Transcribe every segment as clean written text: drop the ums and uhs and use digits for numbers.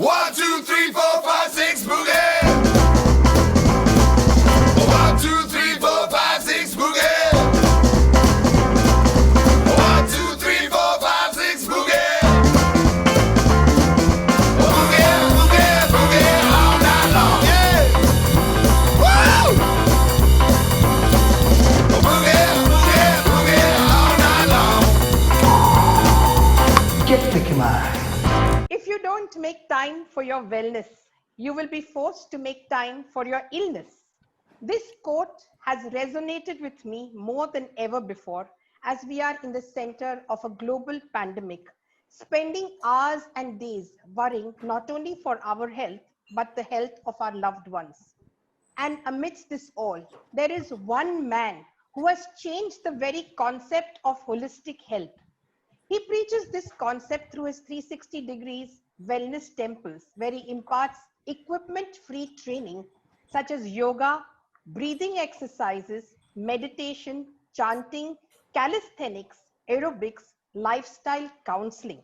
1, 2, 3, 4, 5, 6, boogie. 1, 2, 3, 4, 5, 6, boogie. 1, 2, 3, 4, 5, 6, boogie. Boogie, boogie, boogie all night long. Yeah. Woo! Boogie, boogie, boogie all night long. Get Mickey Mouse. If you don't make time for your wellness, you will be forced to make time for your illness. This quote has resonated with me more than ever before as we are in the center of a global pandemic, spending hours and days worrying not only for our health, but the health of our loved ones. And amidst this all, there is one man who has changed the very concept of holistic health. He preaches this concept through his 360 degrees wellness temples, where he imparts equipment-free training such as yoga, breathing exercises, meditation, chanting, calisthenics, aerobics, lifestyle counseling.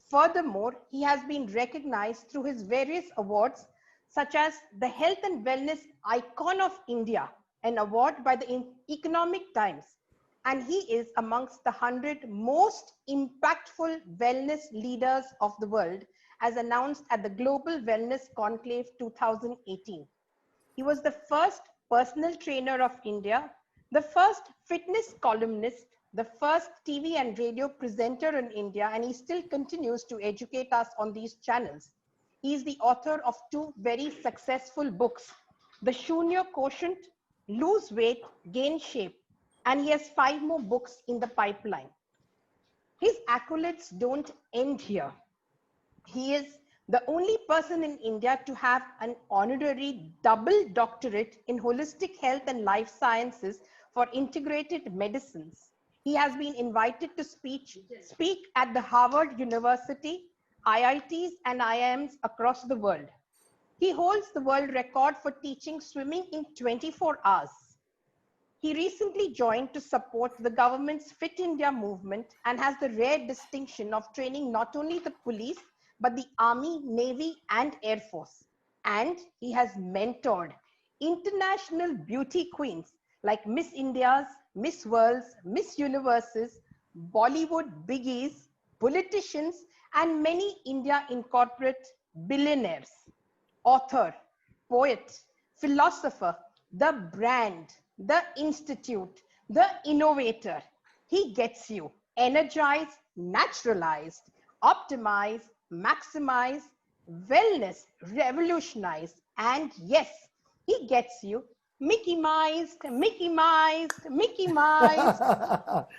Furthermore, he has been recognized through his various awards, such as the Health and Wellness Icon of India, an award by the Economic Times. And he is amongst the 100 most impactful wellness leaders of the world, as announced at the Global Wellness Conclave 2018. He was the first personal trainer of India, the first fitness columnist, the first TV and radio presenter in India, and he still continues to educate us on these channels. He is the author of 2 very successful books, The Shunya Quotient, Lose Weight, Gain Shape, and he has 5 more books in the pipeline. His accolades don't end here. He is the only person in India to have an honorary double doctorate in holistic health and life sciences for integrated medicines. He has been invited to speak at the Harvard University, IITs and IIMs across the world. He holds the world record for teaching swimming in 24 hours. He recently joined to support the government's Fit India movement and has the rare distinction of training not only the police, but the Army, Navy, and Air Force. And he has mentored international beauty queens like Miss Indias, Miss Worlds, Miss Universes, Bollywood biggies, politicians, and many India incorporate billionaires. Author, poet, philosopher, the brand, the institute, the innovator. He gets you energized, naturalized, optimized, maximized, wellness, revolutionized, and yes, he gets you Mickey Mized, Mickey Mized, Mickey Mized.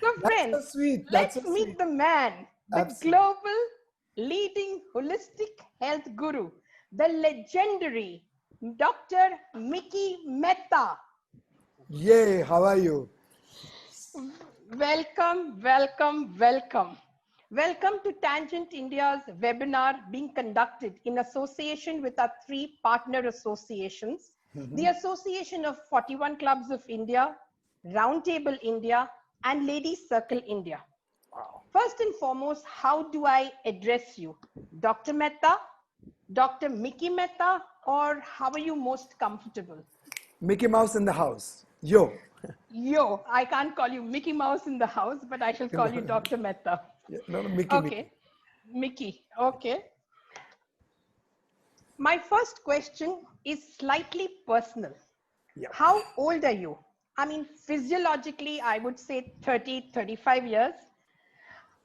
So friends, That's so sweet. let's That's so meet sweet. the man, the Absolutely. global leading holistic health guru, the legendary Dr. Mickey Mehta. Yay, how are you? Welcome, welcome, welcome. Welcome to Tangent India's webinar being conducted in association with our 3 partner associations, the Association of 41 Clubs of India, Roundtable India, and Ladies Circle India. First and foremost, how do I address you? Dr. Mehta, Dr. Mickey Mehta, or how are you most comfortable? Mickey Mouse in the house. Yo. Yo, I can't call you Mickey Mouse in the house, but I shall call you Dr. Mehta. Yeah, no, Mickey. Okay, Mickey, okay. My first question is slightly personal. Yeah. How old are you? I mean, physiologically, I would say 30, 35 years.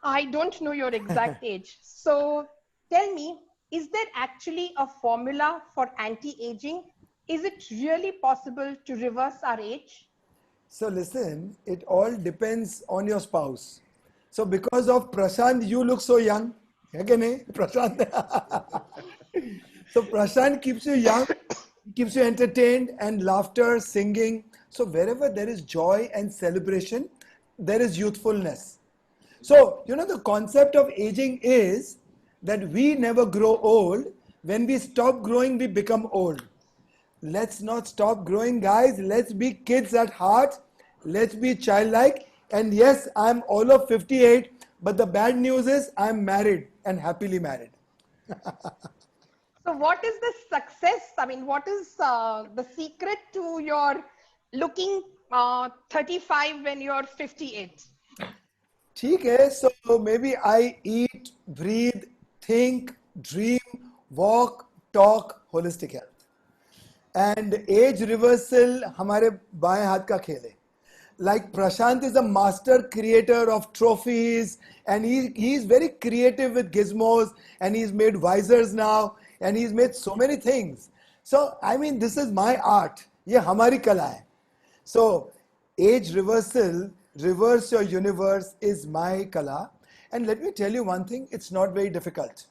I don't know your exact age. So tell me, is there actually a formula for anti-aging? Is it really possible to reverse our age? So listen, it all depends on your spouse. So because of Prashant, you look so young. है कि नहीं? Prashant. So Prashant keeps you young, keeps you entertained, and laughter, singing. So wherever there is joy and celebration, there is youthfulness. So, you know, the concept of aging is that we never grow old. When we stop growing, we become old. Let's not stop growing, guys. Let's be kids at heart. Let's be childlike. And yes, I'm all of 58, but the bad news is I'm married and happily married. what is the success? I mean, what is the secret to your looking 35 when you're 58? ठीक है, so maybe I eat, breathe, think, dream, walk, talk, holistic health. And age reversal हमारे बाएं हाथ का खेल है. Like Prashant is a master creator of trophies, and he's very creative with gizmos, and he's made visors now, and he's made so many things. So I mean, this is my art. ये हमारी कला है. So age reversal, reverse your universe, is my kala. And let me tell you one thing, it's not very difficult.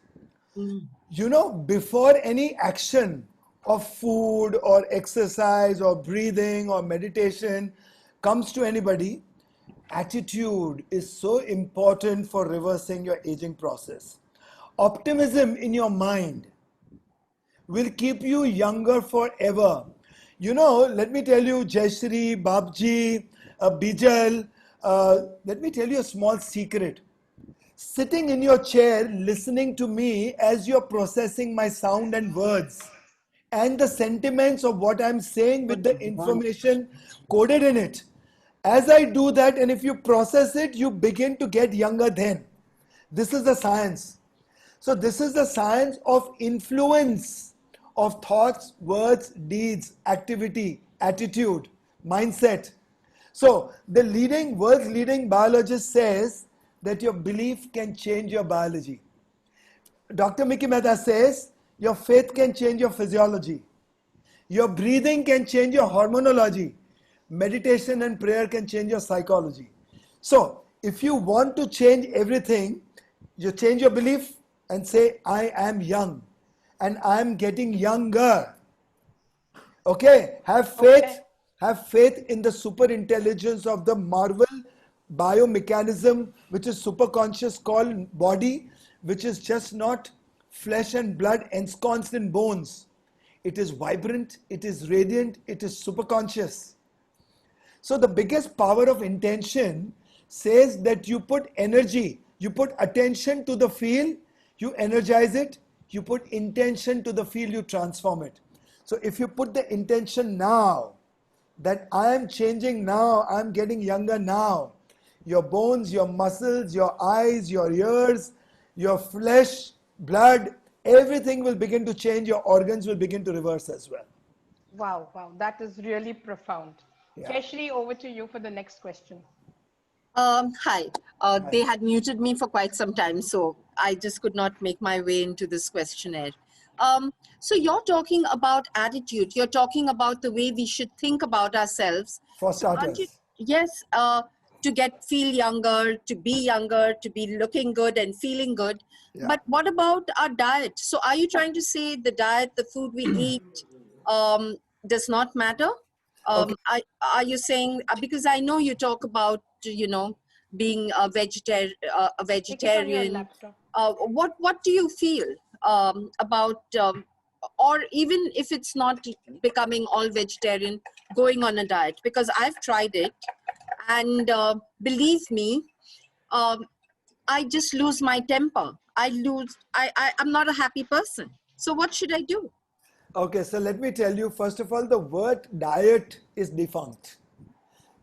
You know, before any action of food or exercise or breathing or meditation comes to anybody, attitude is so important for reversing your aging process. Optimism in your mind will keep you younger forever. You know, let me tell you, Jayashree, Babji, Bijal, let me tell you a small secret. Sitting in your chair, listening to me as you're processing my sound and words and the sentiments of what I'm saying with the information coded in it. As I do that, and if you process it, you begin to get younger then. This is the science. So this is the science of influence of thoughts, words, deeds, activity, attitude, mindset. So the world's leading biologist says that your belief can change your biology. Dr. Mickey Mehta says your faith can change your physiology. Your breathing can change your hormonology. Meditation and prayer can change your psychology. So if you want to change everything, you change your belief and say, I am young and I am getting younger. Okay, have faith. Okay. Have faith in the super intelligence of the marvel biomechanism, which is superconscious called body, which is just not flesh and blood ensconced in bones. It is vibrant, it is radiant, it is superconscious. So the biggest power of intention says that you put energy, you put attention to the field, you energize it, you put intention to the field, you transform it. So if you put the intention now, that I am changing now, I am getting younger now, your bones, your muscles, your eyes, your ears, your flesh, blood, everything will begin to change, your organs will begin to reverse as well. Wow, wow, that is really profound. Yeah. Jayashree, over to you for the next question. Hi. They had muted me for quite some time, so I just could not make my way into this questionnaire. So you're talking about attitude. You're talking about the way we should think about ourselves. For So aren't starters. you- yes, to feel younger, to be looking good and feeling good. Yeah. But what about our diet? So are you trying to say the diet, the food we eat, does not matter? Are you saying, because I know you talk about, being a Take it on your vegetarian. laptop. What do you feel about, or even if it's not becoming all vegetarian, going on a diet? Because I've tried it, and believe me, I just lose my temper. I'm not a happy person. So what should I do? Okay, so let me tell you, first of all, the word diet is defunct.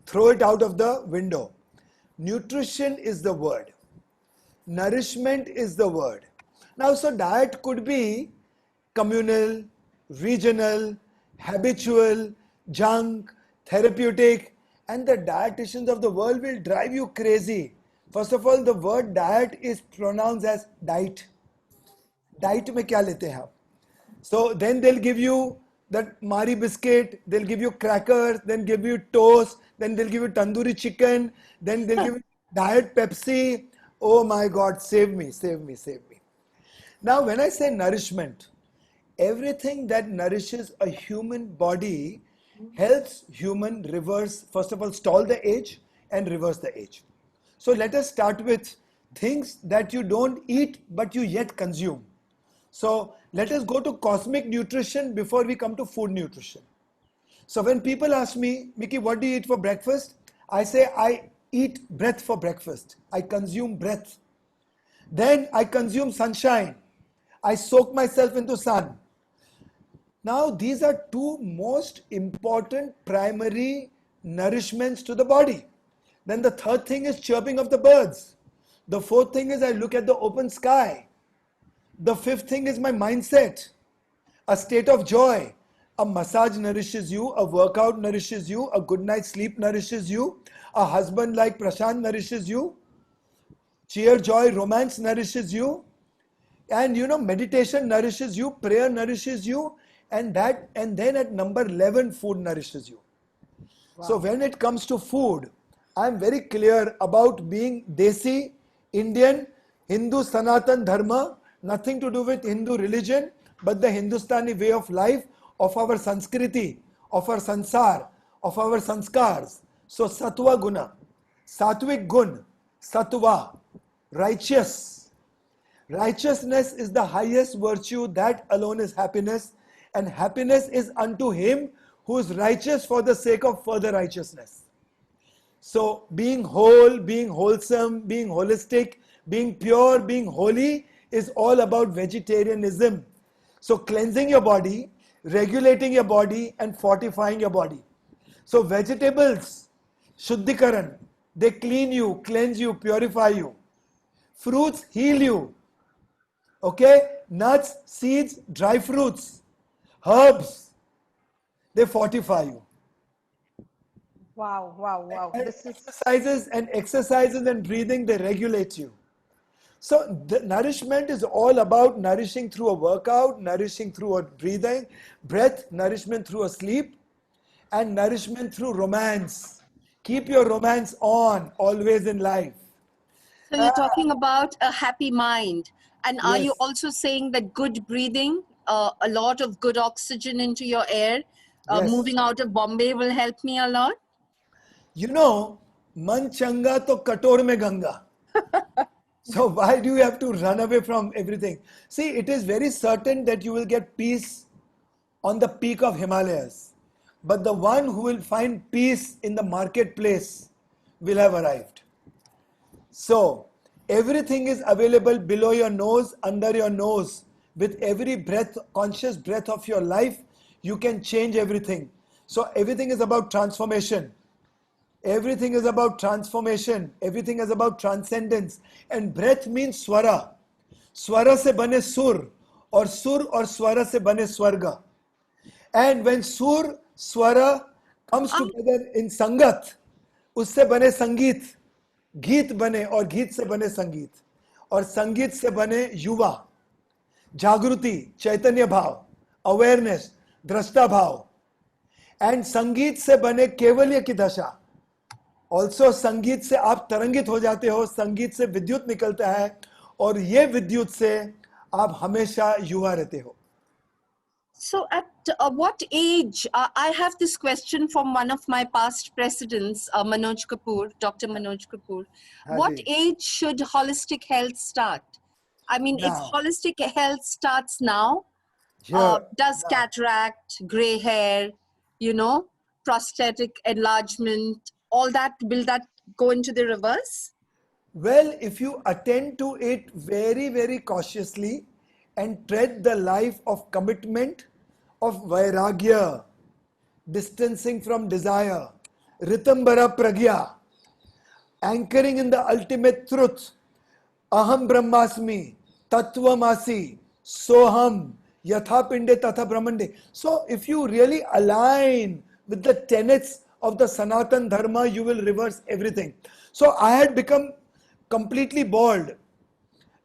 Throw it out of the window. Nutrition is the word. Nourishment is the word. Now, so diet could be communal, regional, habitual, junk, therapeutic, and the dietitians of the world will drive you crazy. First of all, the word diet is pronounced as diet. Diet में क्या लेते हैं आप? So then they'll give you that Mari biscuit, they'll give you crackers, then give you toast, then they'll give you tandoori chicken, then they'll give you diet Pepsi. Oh my God, save me, save me, save me. Now when I say nourishment, everything that nourishes a human body helps human reverse, first of all, stall the age and reverse the age. So let us start with things that you don't eat but you yet consume. So let us go to cosmic nutrition before we come to food nutrition. So when people ask me, Mickey, what do you eat for breakfast? I say, I eat breath for breakfast. I consume breath. Then I consume sunshine. I soak myself into sun. Now, these are two most important primary nourishments to the body. Then the third thing is chirping of the birds. The fourth thing is I look at the open sky. The fifth thing is my mindset, a state of joy. A massage nourishes you, a workout nourishes you, a good night's sleep nourishes you, a husband like Prashant nourishes you, cheer, joy, romance nourishes you, and meditation nourishes you, prayer nourishes you, and then at number 11, food nourishes you. Wow. So when it comes to food, I'm very clear about being Desi, Indian, Hindu Sanatan Dharma, nothing to do with Hindu religion, but the Hindustani way of life, of our Sanskriti, of our Sansar, of our Sanskars. So Sattva Guna, Sattvic Gun, Sattva, righteous. Righteousness is the highest virtue, that alone is happiness, and happiness is unto him who is righteous for the sake of further righteousness. So being whole, being wholesome, being holistic, being pure, being holy is all about vegetarianism. So cleansing your body, regulating your body, and fortifying your body. So vegetables, Shuddhikaran, they clean you, cleanse you, purify you. Fruits heal you. Okay? Nuts, seeds, dry fruits, herbs, they fortify you. Wow, wow, wow. And This is exercises and breathing, they regulate you. So the nourishment is all about nourishing through a workout, nourishing through a breathing, breath, nourishment through a sleep, and nourishment through romance. Keep your romance on always in life. So you're talking about a happy mind. And are you Yes. also saying that good breathing, a lot of good oxygen into your air, Yes. moving out of Bombay will help me a lot? Man changa to kator mein Ganga. So why do you have to run away from everything? See, it is very certain that you will get peace on the peak of Himalayas. But the one who will find peace in the marketplace will have arrived. So, everything is available below your nose, under your nose. With every breath, conscious breath of your life, you can change everything. So, everything is about transformation. Everything is about transformation. Everything is about transcendence. And breath means swara. Swara se bane sur. Or sur or swara se bane swarga. And when sur, swara comes together in sangat, usse bane sangeet. Geet bane और गीत से बने संगीत और संगीत से बने युवा जागृति चैतन्य भाव अवेयरनेस दृष्टा भाव एंड संगीत से बने केवल्य की दशा ऑल्सो संगीत से आप तरंगित हो जाते हो संगीत से विद्युत निकलता है और ये विद्युत से आप हमेशा युवा रहते हो. So at what age, I have this question from one of my past presidents, Manoj Kapoor, Dr. Manoj Kapoor. What Haji. age should holistic health start? I mean, if Now. holistic health starts now, Here, does cataract, gray hair, prosthetic enlargement, all that, will that go into the reverse? well, if you attend to it very, very cautiously and tread the life of commitment, of vairagya, distancing from desire, ritambara pragya, anchoring in the ultimate truth, aham brahmasmi, tattvamasi, soham, yatha pinde tatha brahmande. So if you really align with the tenets of the Sanatan Dharma, you will reverse everything. So I had become completely bald.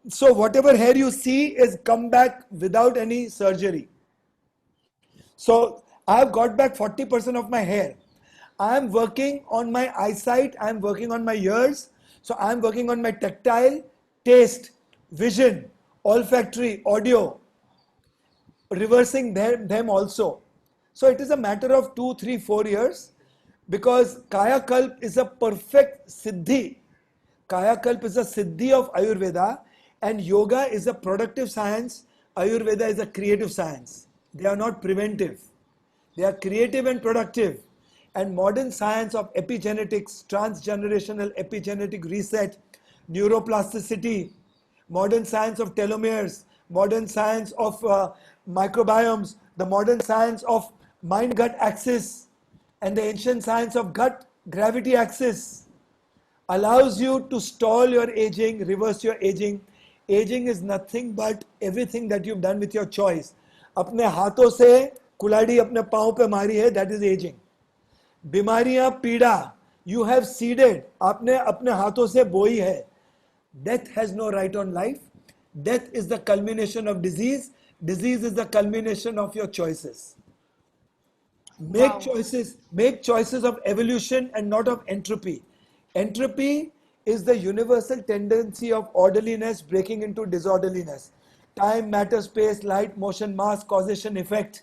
So whatever hair you see is come back without any surgery. So I have got back 40% of my hair. I am working on my eyesight. I am working on my ears. So I am working on my tactile, taste, vision, olfactory, audio, reversing them also. So it is a matter of 2, 3, 4 years because Kaya Kalp is a perfect siddhi. Kaya Kalp is a siddhi of Ayurveda and yoga is a productive science. Ayurveda is a creative science. They are not preventive. They are creative and productive. And modern science of epigenetics, transgenerational epigenetic reset, neuroplasticity, modern science of telomeres, modern science of microbiomes, the modern science of mind-gut axis, and the ancient science of gut gravity axis allows you to stall your aging, reverse your aging. Aging is nothing but everything that you've done with your choice. अपने हाथों से कुल्हाड़ी अपने पाँव पे मारी है, that is aging. बीमारियां, पीड़ा, you have seeded, आपने अपने हाथों से बोई है. Death has no right on life. Death is the culmination of disease. Disease is the culmination of your choices. Make choices of evolution and not of entropy. Entropy is the universal tendency of orderliness breaking into disorderliness. Time, matter, space, light, motion, mass, causation, effect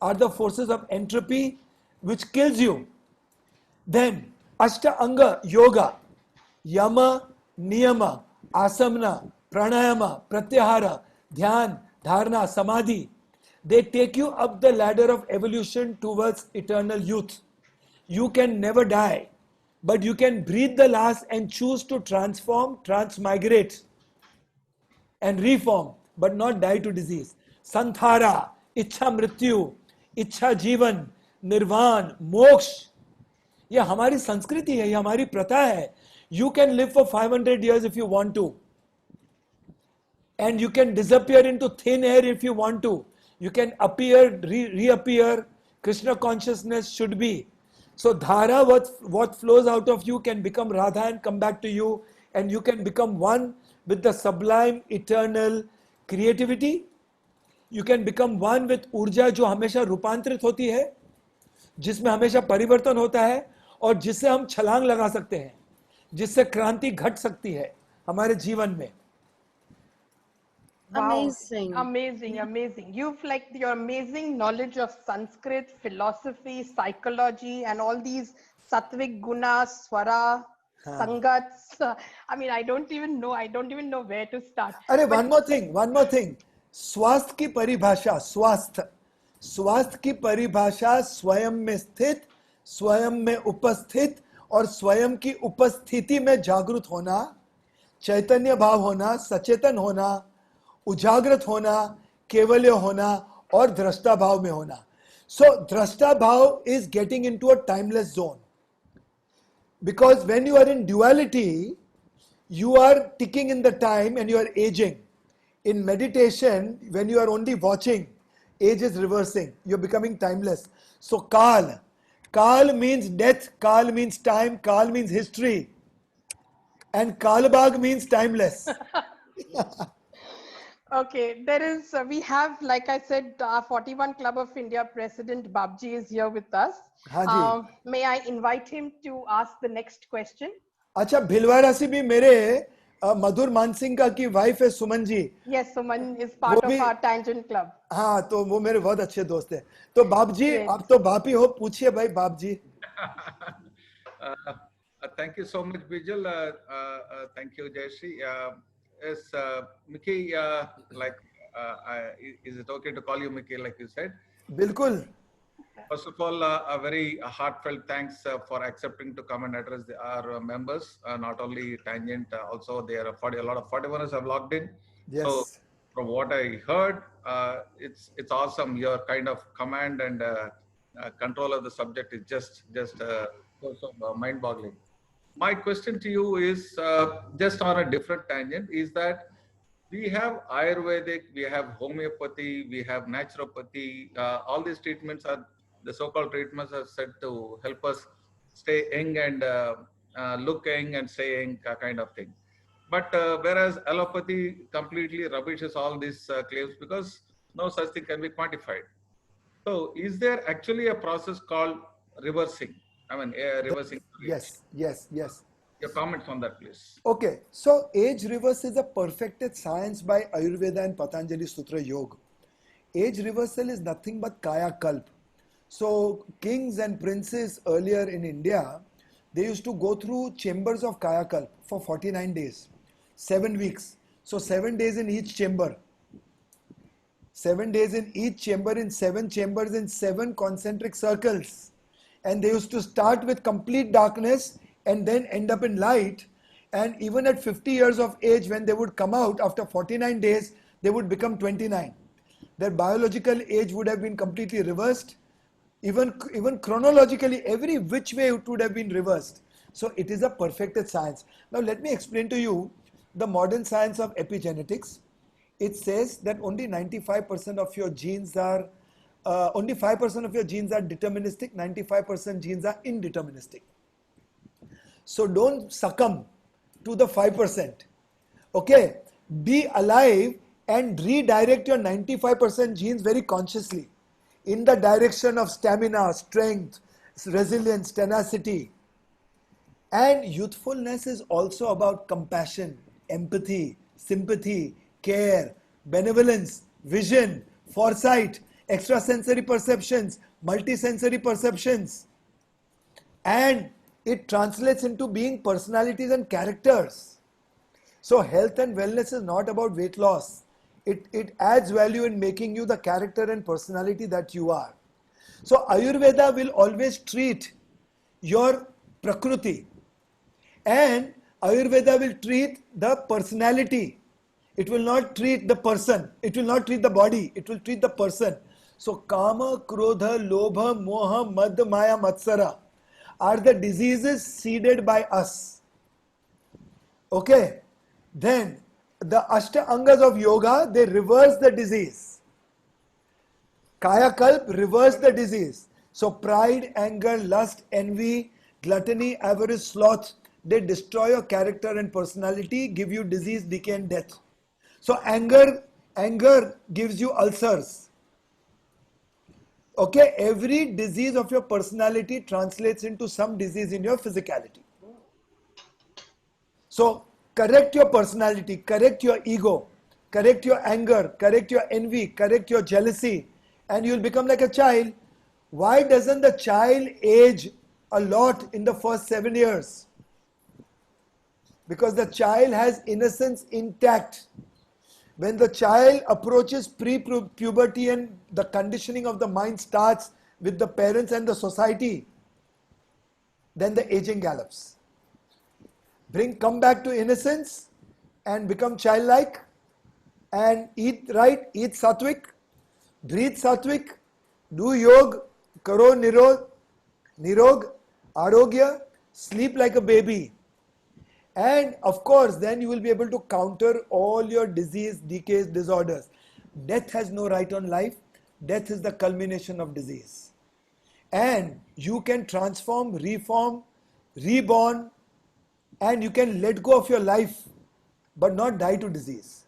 are the forces of entropy which kills you. Then, Ashtanga Yoga, Yama, Niyama, Asamana, Pranayama, Pratyahara, Dhyan, Dharana, Samadhi, they take you up the ladder of evolution towards eternal youth. You can never die, but you can breathe the last and choose to transform, transmigrate, and reform, but not die to disease. Santhara, Ichha Mrityu, Ichha Jivan, Nirvan, Moksha. ये हमारी संस्कृति है, ये हमारी प्रथा है. You can live for 500 years if you want to. And you can disappear into thin air if you want to. You can appear, reappear. Krishna consciousness should be. So dhara, what flows out of you can become Radha and come back to you. And you can become one with the sublime, eternal creativity. You can become one with ऊर्जा जो हमेशा रूपांतरित होती है, जिसमें हमेशा परिवर्तन होता है और जिससे हम छलांग लगा सकते हैं, जिससे क्रांति घट सकती है हमारे जीवन में. Wow. Amazing. Amazing. You've like your amazing knowledge of Sanskrit, philosophy, psychology, and all these sattvic gunas, swara, sangats. I mean, I don't even know where to start. अरे one more thing. स्वास्थ्य की परिभाषा, स्वास्थ्य की परिभाषा स्वयं में स्थित, स्वयं में उपस्थित और स्वयं की उपस्थिति में जागृत होना, चैतन्य भाव होना, सचेतन होना, उजागृत होना, केवल्य होना और दृष्टा भाव में होना. So दृष्टा भाव is getting into a timeless zone. Because when you are in duality, you are ticking in the time and you are aging. In meditation, when you are only watching, age is reversing. You're becoming timeless. So Kal means death, Kal means time, Kal means history. And Kalbag means timeless. Okay, we have, like I said, our 41 Club of India President Babji is here with us. हाँ जी. May I invite him to ask the next question? अच्छा, भिलवाड़ा से भी मेरे मधुर मानसिंह की wife है Suman ji. Yes, Suman is part of our Tangent Club. हाँ, तो वो मेरे बहुत अच्छे दोस्त हैं. तो बाप जी, आप तो बाप ही हो, पूछिए भाई बाप जी. Thank you so much, Bijal. Thank you, Jayashree. Yes, Mickey, is it okay to call you Mickey, like you said? बिल्कुल. First of all, a very heartfelt thanks for accepting to come and address our members. Not only Tangent, also there are a lot of 41ers have logged in. Yes. So from what I heard, it's awesome. Your kind of command and control of the subject is just so mind-boggling. My question to you is just on a different tangent, is that we have Ayurvedic, we have homeopathy, we have naturopathy. All these treatments are, the so-called treatments are said to help us stay young and look young and stay young kind of thing. But whereas allopathy completely rubbishes all these claims because no such thing can be quantified. So is there actually a process called reversing? I mean, reversing. Yes. Your comments on that, please. Okay, so age reverse is a perfected science by Ayurveda and Patanjali Sutra Yoga. Age reversal is nothing but Kaya Kalp. So kings and princes earlier in India, they used to go through chambers of Kaya Kalp for 49 days, 7 weeks. So 7 days in each chamber. 7 days in each chamber, in 7 chambers in 7 concentric circles. And they used to start with complete darkness and then end up in light. And even at 50 years of age, when they would come out after 49 days, they would become 29. Their biological age would have been completely reversed. Even chronologically, every which way it would have been reversed. So it is a perfected science. Now let me explain to you the modern science of epigenetics. It says that only 95% of your genes are, only 5% of your genes are deterministic, 95% genes are indeterministic. So don't succumb to the 5%. Okay, be alive and redirect your 95% genes very consciously in the direction of stamina, strength, resilience, tenacity. And youthfulness is also about compassion, empathy, sympathy, care, benevolence, vision, foresight, extrasensory perceptions, multisensory perceptions. And it translates into being personalities and characters. So health and wellness is not about weight loss. It adds value in making you the character and personality that you are. So Ayurveda will always treat your Prakriti, and Ayurveda will treat the personality. It will not treat the person. It will not treat the body. It will treat the person. So Kama, Krodha, Lobha, Moha, Mad, Maya, Matsara are the diseases seeded by us. Okay. Then the Ashta Angas of yoga, they reverse the disease. Kaya Kalp reverse the disease. So pride, anger, lust, envy, gluttony, avarice, sloth, they destroy your character and personality, give you disease, decay and death. So anger gives you ulcers. Okay, every disease of your personality translates into some disease in your physicality. So correct your personality, correct your ego, correct your anger, correct your envy, correct your jealousy, and you'll become like a child. Why doesn't the child age a lot in the first 7 years? Because the child has innocence intact. When the child approaches pre-puberty and the conditioning of the mind starts with the parents and the society, then the aging gallops. Come back to innocence and become childlike and eat right, eat sattvic, breathe sattvic, do yoga, karo nirog, arogya, sleep like a baby. And of course, then you will be able to counter all your disease, decays, disorders. Death has no right on life. Death is the culmination of disease. And you can transform, reform, reborn, and you can let go of your life, but not die to disease.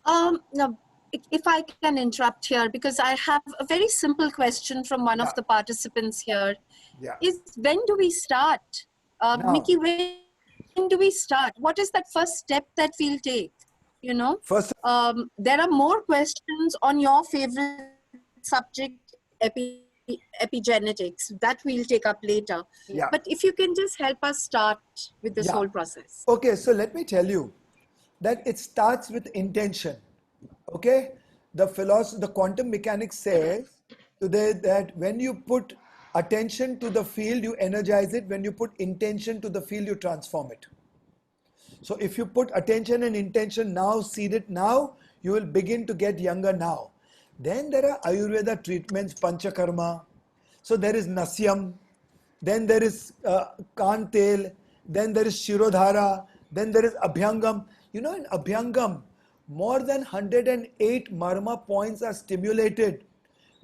Now, if I can interrupt here, because I have a very simple question from one of the participants here. Yeah. Is when do we start? Mickey, when do we start? What is that first step that we'll take? You know, First, there are more questions on your favorite subject, epigenetics, that we'll take up later. Yeah. But if you can just help us start with this whole process. Okay, so let me tell you that it starts with intention. Okay, the quantum mechanics says today that when you put attention to the field, you energize it. When you put intention to the field, you transform it. So if you put attention and intention now, seed it now, you will begin to get younger now. Then there are Ayurveda treatments, Panchakarma. So there is Nasyam, then there is Kantel, then there is Shirodhara, then there is Abhyangam. You know, in Abhyangam, more than 108 marma points are stimulated,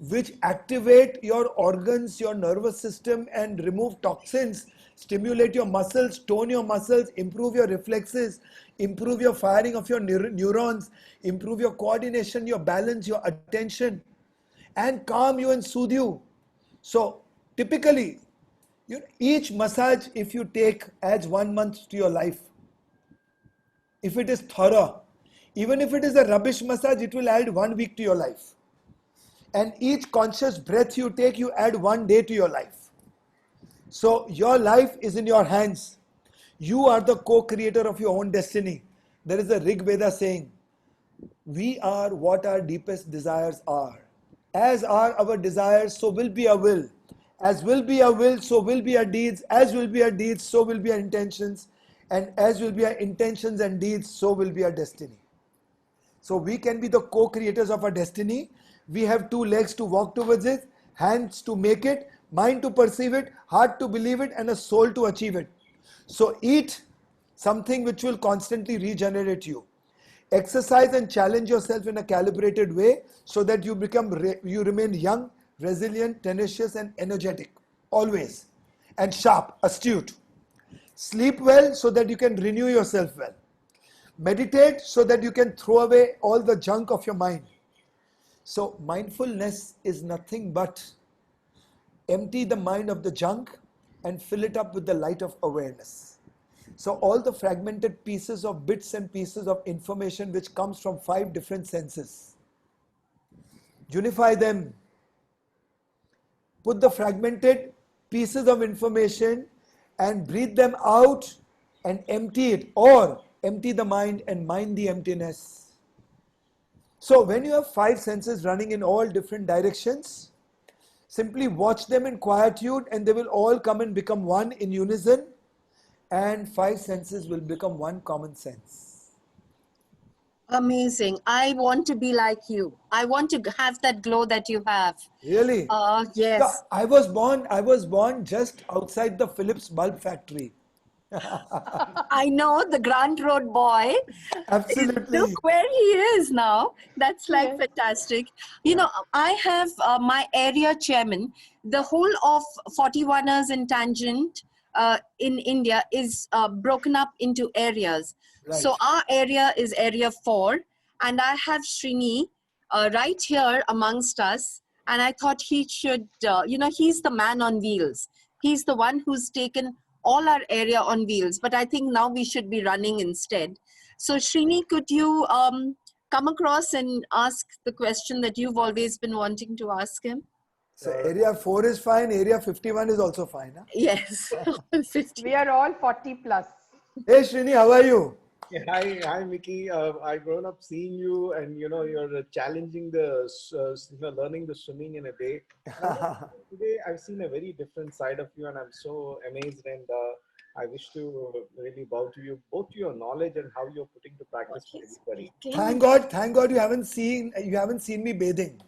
which activate your organs, your nervous system, and remove toxins, stimulate your muscles, tone your muscles, improve your reflexes, improve your firing of your neurons, improve your coordination, your balance, your attention, and calm you and soothe you. So typically, each massage, if you take, adds 1 month to your life. If it is thorough, even if it is a rubbish massage, it will add 1 week to your life. And each conscious breath you take, you add 1 day to your life. So your life is in your hands. You are the co-creator of your own destiny. There is a Rig Veda saying, we are what our deepest desires are. As are our desires, so will be our will. As will be our will, so will be our deeds. As will be our deeds, so will be our intentions. And as will be our intentions and deeds, so will be our destiny. So we can be the co-creators of our destiny. We have two legs to walk towards it, hands to make it, mind to perceive it, heart to believe it, and a soul to achieve it. So eat something which will constantly regenerate you. Exercise and challenge yourself in a calibrated way so that you remain young, resilient, tenacious, and energetic always, and sharp, astute. Sleep well so that you can renew yourself well. Meditate so that you can throw away all the junk of your mind. So mindfulness is nothing but empty the mind of the junk and fill it up with the light of awareness. So all the fragmented pieces of bits and pieces of information which comes from 5 different senses, unify them. Put the fragmented pieces of information and breathe them out and empty it, or empty the mind and mind the emptiness. So when you have 5 senses running in all different directions, simply watch them in quietude and they will all come and become one in unison, and 5 senses will become one common sense. Amazing. I want to be like you. I want to have that glow that you have. Really? Yes. So I was born just outside the Philips bulb factory. I know, the Grant Road boy. Absolutely. Look where he is now. That's like Yes. fantastic. You know, I have my area chairman. The whole of 41ers in Tangent in India is broken up into areas. Right. So our area is area 4, and I have Srini right here amongst us. And I thought he should, he's the man on wheels. He's the one who's taken all our area on wheels, but I think now we should be running instead. So Srini, could you come across and ask the question that you've always been wanting to ask him? So area 4 is fine, area 51 is also fine. Huh? Yes. 50. We are all 40 plus. Hey Srini, how are you? Yeah, hi, Mickey. I've grown up seeing you, and you're challenging learning the swimming in a day. Today, I've seen a very different side of you, and I'm so amazed. And I wish to really bow to you, both to your knowledge and how you're putting to practice for everybody. Thank God you haven't seen me bathing.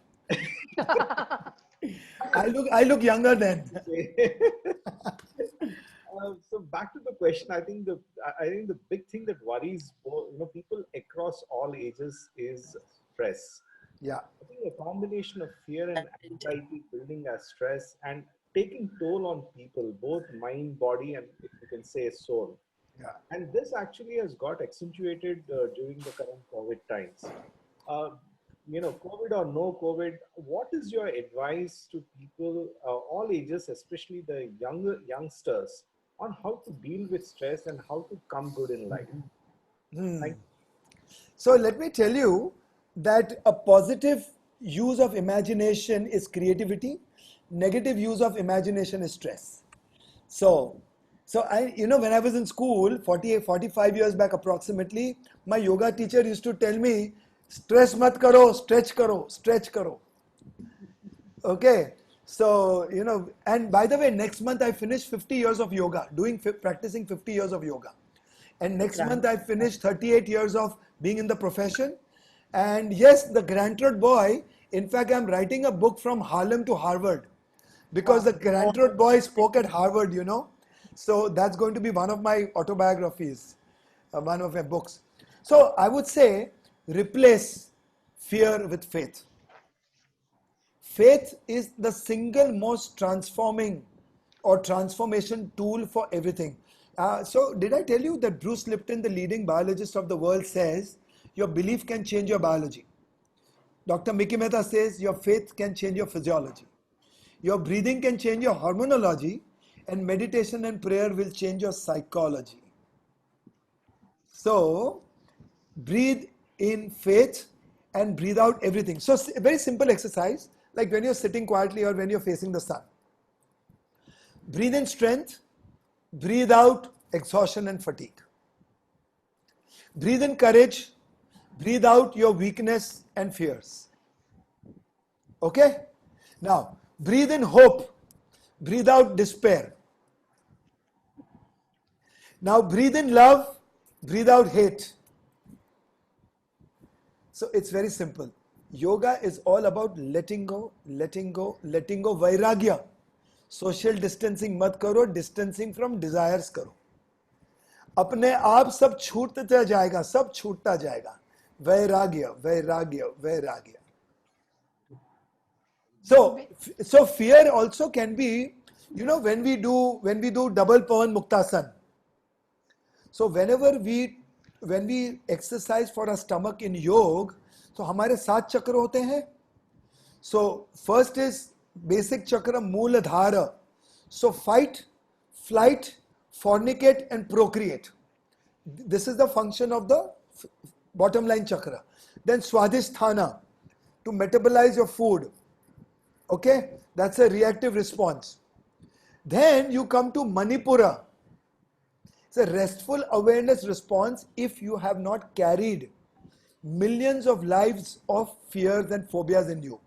I look younger then. So back to the question, I think the big thing that worries people across all ages is stress. Yeah. I think a combination of fear and anxiety building as stress and taking toll on people, both mind, body, and if you can say soul. Yeah. And this actually has got accentuated during the current COVID times. COVID or no COVID, what is your advice to people, all ages, especially the youngsters, on how to deal with stress and how to come good in life? Thank you. So let me tell you that a positive use of imagination is creativity. Negative use of imagination is stress. So I, when I was in school, 45 years back approximately, my yoga teacher used to tell me, stress mat karo, stretch karo. Okay. So, and by the way, next month I finished 50 years of yoga, practicing 50 years of yoga. And next month I finished 38 years of being in the profession. And yes, the Grant Road boy, in fact, I'm writing a book from Harlem to Harvard because the Grant Road boy spoke at Harvard, So that's going to be one of my autobiographies, one of my books. So I would say replace fear with faith. Faith is the single most transforming or transformation tool for everything. So did I tell you that Bruce Lipton, the leading biologist of the world, says your belief can change your biology. Dr. Mickey Mehta says your faith can change your physiology. Your breathing can change your hormonology, and meditation and prayer will change your psychology. So breathe in faith and breathe out everything. So a very simple exercise, like when you're sitting quietly or when you're facing the sun. Breathe in strength, breathe out exhaustion and fatigue. Breathe in courage, breathe out your weakness and fears. Okay? Now, breathe in hope, breathe out despair. Now breathe in love, breathe out hate. So it's very simple. Yoga is all about letting go, letting go, letting go. Vairagya. Social distancing मत करो, distancing from desires करो. अपने आप सब छूटता जाएगा, सब छूटता जाएगा. वैराग्य, वैराग्य, वैराग्य. So fear also can be, you know, when we do double pavan muktasan. So when we exercise for our stomach in yoga, so हमारे 7 चक्र होते हैं. So first is basic chakra Mooladhara. So fight, flight, fornicate and procreate. This is the function of the bottom line chakra. Then Swadhisthana, to metabolize your food. Okay, that's a reactive response. Then you come to Manipura. It's a restful awareness response if you have not carried millions of lives of fears and phobias in you.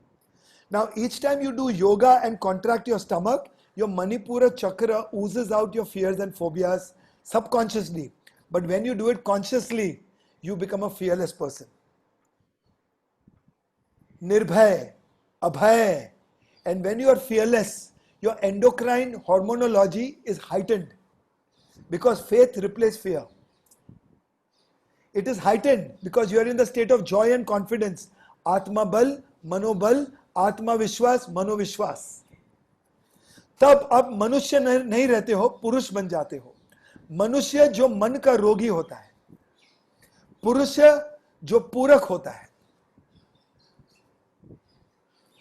Now, each time you do yoga and contract your stomach, your Manipura chakra oozes out your fears and phobias subconsciously. But when you do it consciously, you become a fearless person. Nirbhay, Abhay. And when you are fearless, your endocrine hormonology is heightened. Because faith replaces fear. It is heightened because you are in the state of joy and confidence. Atma bal, manobal, Atma Vishwas, Mano Vishwas. तब अब मनुष्य नहीं रहते हो, पुरुष बन जाते हो. मनुष्य जो मन का रोगी होता है, पुरुष जो पूरक होता है.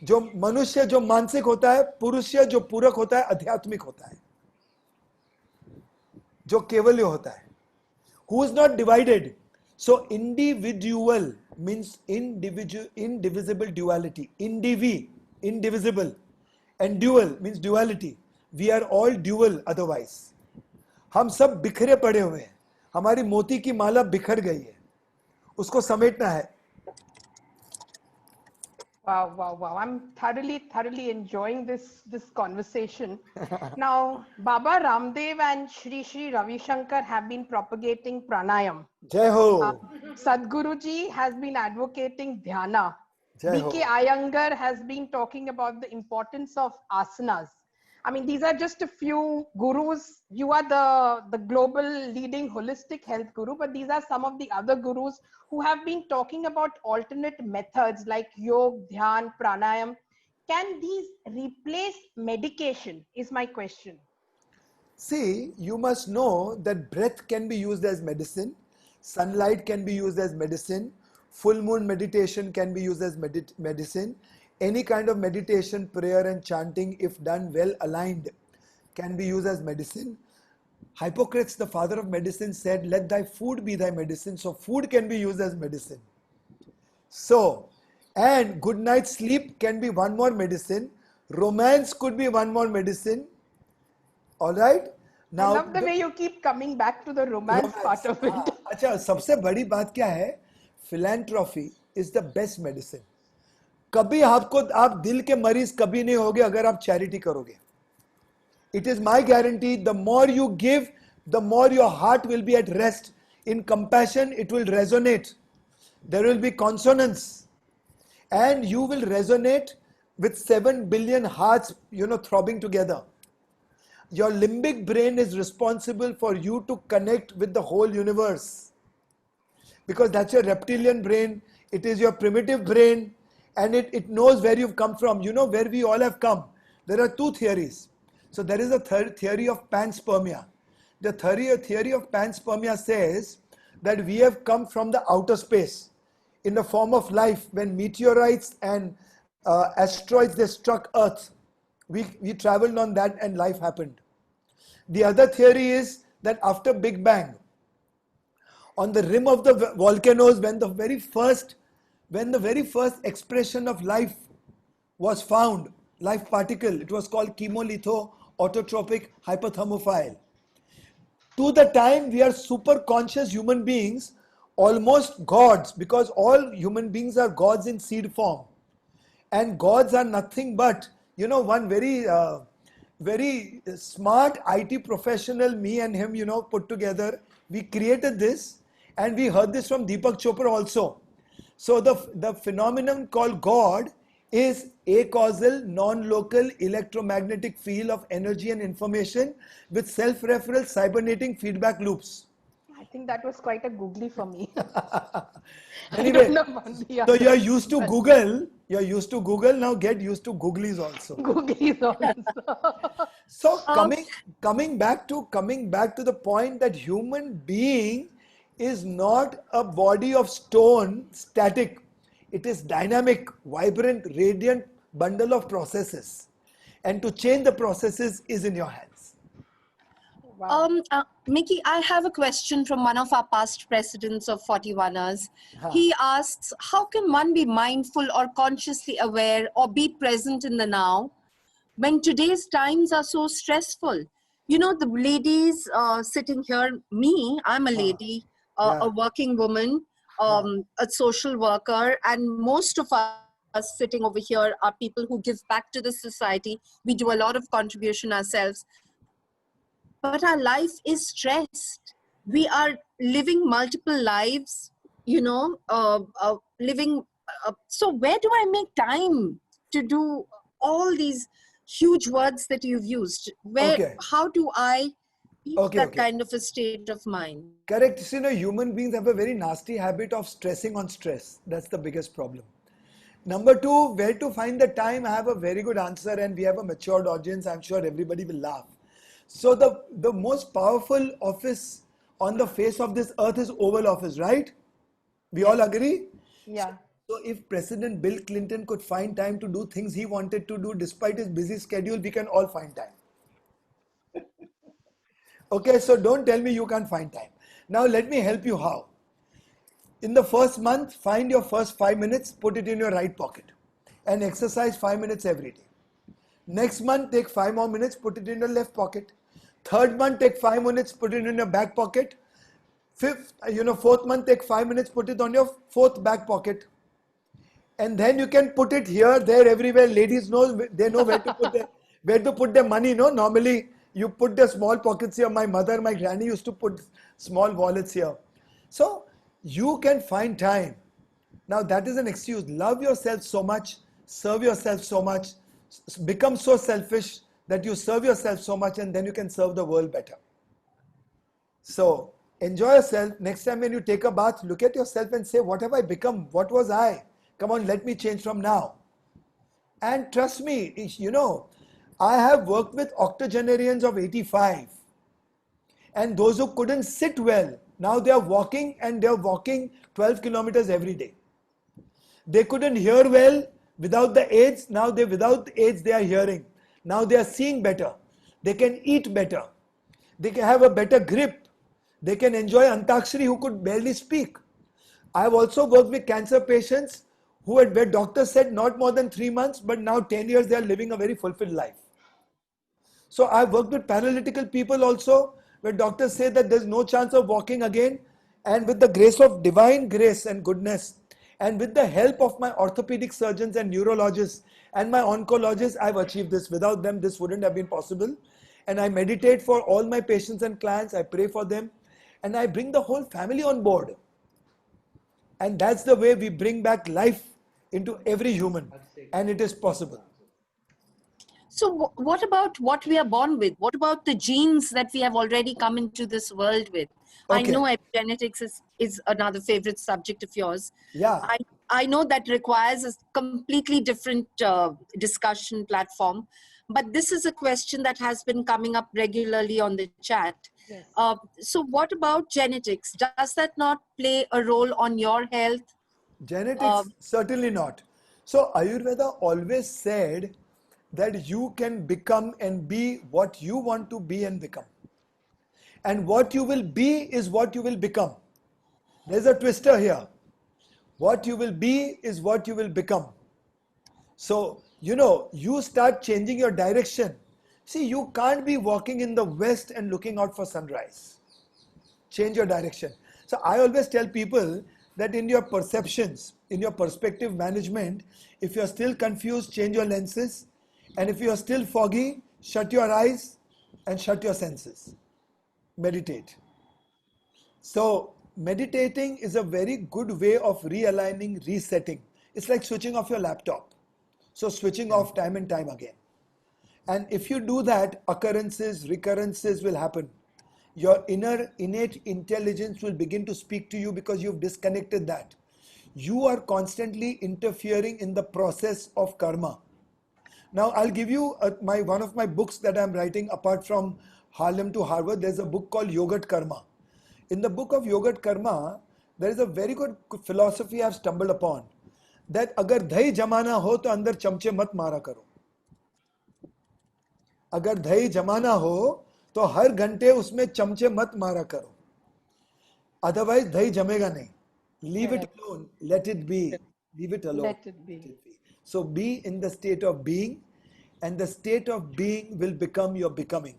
जो मनुष्य जो मानसिक होता है, पुरुष जो पूरक होता है, आध्यात्मिक होता है, जो केवल्य होता है. Who is not divided. So individual means indivisible duality. Indivisible. And dual means duality. We are all dual otherwise. हम सब बिखरे पड़े हुए हैं. हमारी मोती की माला बिखर गई है. उसको समेटना है. Wow. I'm thoroughly enjoying this conversation. Now, Baba Ramdev and Shri Ravi Shankar have been propagating pranayam. Jai Ho. Sadhguruji has been advocating dhyana. Jai Ho. B.K. Iyengar has been talking about the importance of asanas. I mean, these are just a few gurus. You are the global leading holistic health guru, but these are some of the other gurus who have been talking about alternate methods like yoga, dhyan, pranayam. Can these replace medication is my question. See, you must know that breath can be used as medicine, sunlight can be used as medicine, full moon meditation can be used as medicine. Any kind of meditation, prayer and chanting, if done well aligned, can be used as medicine. Hippocrates, the father of medicine, said, let thy food be thy medicine. So food can be used as medicine. So, and good night's sleep can be one more medicine. Romance could be one more medicine. All right? Now, I love the way you keep coming back to the romance part of it. अच्छा, सबसे बड़ी बात क्या है? Philanthropy is the best medicine. कभी आप दिल के मरीज कभी नहीं होगे अगर आप चैरिटी करोगे. It is my guarantee, the more you give, the more your heart will be at rest. In compassion, it will resonate. There will be consonance. And you will resonate with 7 billion hearts, throbbing together. Your limbic brain is responsible for you to connect with the whole universe. Because that's your reptilian brain, it is your primitive brain, and it knows where you've come from. You know where we all have come. There are 2 theories. So there is a third theory of panspermia. The theory of panspermia says that we have come from the outer space in the form of life. When meteorites and asteroids, they struck Earth, we traveled on that and life happened. The other theory is that after Big Bang, on the rim of the volcanoes, when the very first expression of life was found, life particle, it was called chemolitho autotropic hypothermophile. To the time we are super conscious human beings, almost gods, because all human beings are gods in seed form. And gods are nothing but, one very very smart IT professional, me and him, put together. We created this, and we heard this from Deepak Chopra also. So the phenomenon called God is acausal, non-local electromagnetic field of energy and information with self-referral cybernetic feedback loops. I think that was quite a googly for me. Anyway, I don't know about the so you're others, used to but Google. You're used to Google. Now get used to Googlies also. Googlies also. So coming back to the point that human being is not a body of stone, static. It is dynamic, vibrant, radiant bundle of processes. And to change the processes is in your hands. Wow. Mickey, I have a question from one of our past presidents of 41ers. Huh. He asks, how can one be mindful or consciously aware or be present in the now when today's times are so stressful? You know, the ladies sitting here, me, I'm a lady, Yeah. a working woman, a social worker, and most of us sitting over here are people who give back to the society. We do a lot of contribution ourselves. But our life is stressed. We are living multiple lives, so where do I make time to do all these huge words that you've used? How do I keep that kind of a state of mind? Correct. So, human beings have a very nasty habit of stressing on stress. That's the biggest problem. Number two, where to find the time? I have a very good answer, and we have a matured audience. I'm sure everybody will laugh. So the most powerful office on the face of this earth is Oval Office, right? We all agree? Yeah. So if President Bill Clinton could find time to do things he wanted to do despite his busy schedule, we can all find time. Okay, so don't tell me you can't find time. Now let me help you how. In the first month, find your first 5 minutes, put it in your right pocket and exercise 5 minutes every day. Next month, take 5 more minutes, put it in your left pocket. Third month, take 5 minutes, put it in your back pocket. Fourth month, take 5 minutes, put it on your fourth back pocket. And then you can put it here, there, everywhere. Ladies know, they know where to put their money. No, normally you put the small pockets here. My mother, my granny used to put small wallets here. So you can find time. Now that is an excuse. Love yourself so much, serve yourself so much, become so selfish that you serve yourself so much, and then you can serve the world better. So enjoy yourself. Next time when you take a bath, look at yourself and say, what have I become? What was I? Come on, let me change from now. And trust me, I have worked with octogenarians of 85. And those who couldn't sit well, now they are walking, and they are walking 12 kilometers every day. They couldn't hear well without the aids. Now without aids, they are hearing. Now they are seeing better. They can eat better. They can have a better grip. They can enjoy Antakshari who could barely speak. I have also worked with cancer patients where doctors said not more than 3 months, but now 10 years they are living a very fulfilled life. So I have worked with paralytical people also, where doctors say that there's no chance of walking again, and with the grace of divine grace and goodness, and with the help of my orthopedic surgeons and neurologists and my oncologists, I've achieved this. Without them, this wouldn't have been possible. And I meditate for all my patients and clients. I pray for them. And I bring the whole family on board. And that's the way we bring back life into every human. And it is possible. So what about what we are born with? What about the genes that we have already come into this world with? Okay. I know epigenetics is another favorite subject of yours. Yeah. I know that requires a completely different discussion platform, but this is a question that has been coming up regularly on the chat. Yes. So what about genetics? Does that not play a role on your health? Genetics, certainly not. So Ayurveda always said that you can become and be what you want to be and become. And what you will be is what you will become. There's a twister here. What you will be is what you will become. So, you start changing your direction. See, you can't be walking in the west and looking out for sunrise. Change your direction. So I always tell people that in your perceptions, in your perspective management, if you're still confused, change your lenses. And if you're still foggy, shut your eyes and shut your senses. Meditate. So, meditating is a very good way of realigning, resetting. It's like switching off your laptop. So, switching off time and time again. And if you do that, occurrences, recurrences will happen. Your inner innate intelligence will begin to speak to you because you've disconnected that. You are constantly interfering in the process of karma. Now, I'll give you one of my books that I'm writing apart from Harlem to Harvard. There's a book called Yogat Karma. In the book of Yogat Karma, there is a very good philosophy I've stumbled upon. That अगर दही जमाना हो तो अंदर चमचे मत मारा करो. अगर दही जमाना हो तो हर घंटे उसमें चमचे मत मारा करो. Otherwise दही जमेगा नहीं. Leave it alone. Let it be. Leave it alone. Let it be. So be in the state of being, and the state of being will become your becoming.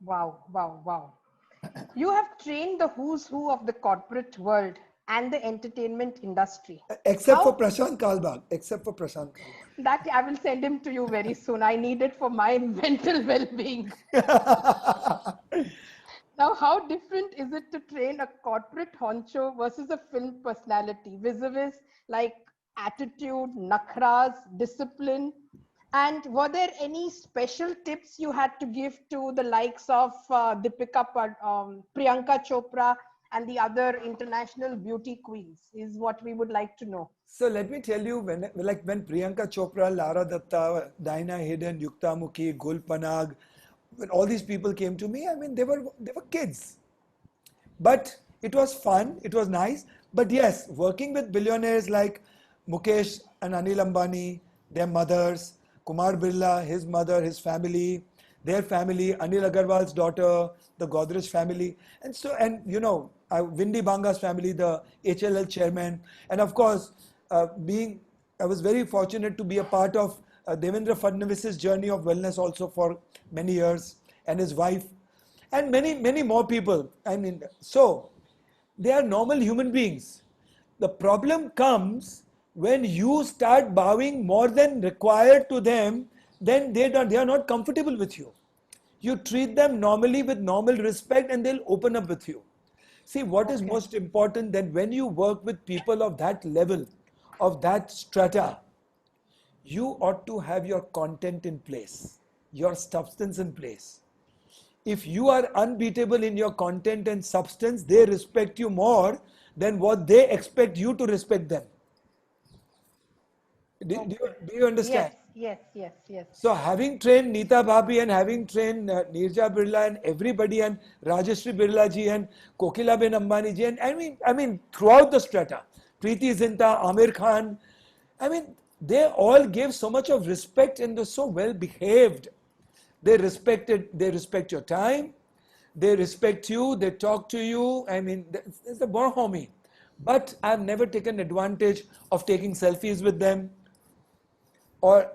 Wow, wow, wow. You have trained the who's who of the corporate world and the entertainment industry. Except for Prashant Kalbag. Except for Prashant Kalbag. That I will send him to you very soon. I need it for my mental well-being. Now, how different is it to train a corporate honcho versus a film personality? Vis-a-vis like attitude, nakhras, discipline. And were there any special tips you had to give to the likes of Deepika, Priyanka Chopra and the other international beauty queens is what we would like to know. So let me tell you, when Priyanka Chopra, Lara Datta, Diana Hayden, Yukta Mukhi, Gul Panag, when all these people came to me, I mean, they were kids. But it was fun, it was nice. But yes, working with billionaires like Mukesh and Anil Ambani, their mothers, Kumar Birla, his mother, his family, their family, Anil Agarwal's daughter, the Godrej family, and you know, Windy Banga's family, the HLL chairman, and of course, I was very fortunate to be a part of Devendra Fadnavis's journey of wellness also for many years, and his wife, and many more people. I mean, so they are normal human beings. The problem comes when you start bowing more than required to them, then they are not comfortable with you. You treat them normally with normal respect and they'll open up with you. See, what is most important that when you work with people of that level, of that strata, you ought to have your content in place, your substance in place. If you are unbeatable in your content and substance, they respect you more than what they expect you to respect them. Do you understand? Yes. So having trained Neeta Bhabhi and having trained Neerja Birla and everybody and Rajeshri Birla ji and Kokila Ben Ambani ji and I mean throughout the strata, Preeti Zinta, Amir Khan, I mean they all gave so much of respect and they're so well behaved. They respect your time, they respect you, they talk to you. I mean, it's a bon homie. But I've never taken advantage of taking selfies with them or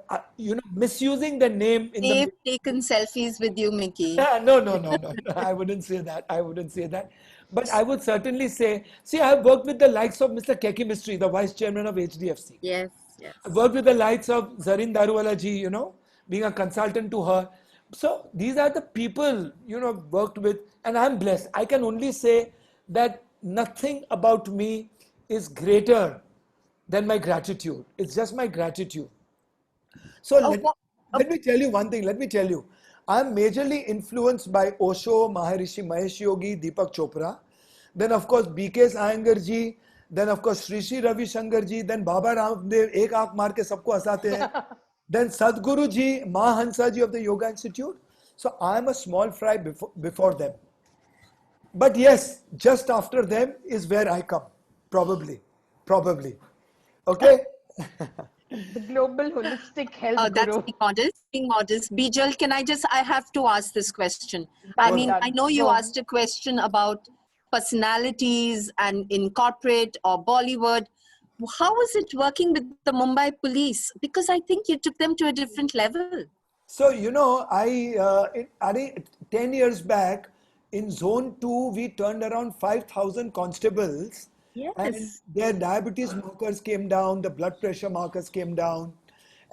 misusing the name. They've taken selfies with you, Mickey. No. I wouldn't say that. But I would certainly say, see, I've worked with the likes of Mr. Keki Mistry, the vice chairman of HDFC. Yes. I've worked with the likes of Zareen Daruwala ji, being a consultant to her. So these are the people, worked with, and I'm blessed. I can only say that nothing about me is greater than my gratitude. It's just my gratitude. So let me tell you one thing. I'm majorly influenced by Osho, Maharishi Mahesh Yogi, Deepak Chopra. Then of course BK Iyengar ji. Then of course Sri Ravi Shankar ji. Then Baba Ramdev, ek aankh maar ke sabko hasate hain. Then Sadhguru ji, Mahansa ji of the Yoga Institute. So I'm a small fry before them. But yes, just after them is where I come. Probably. Okay? The global holistic health That's guru. being modest. Bijal, I have to ask this question. I know you asked a question about personalities and in corporate or Bollywood. How is it working with the Mumbai police? Because I think you took them to a different level. So, 10 years back, in Zone 2, we turned around 5,000 constables. Yes. And their diabetes markers came down, the blood pressure markers came down.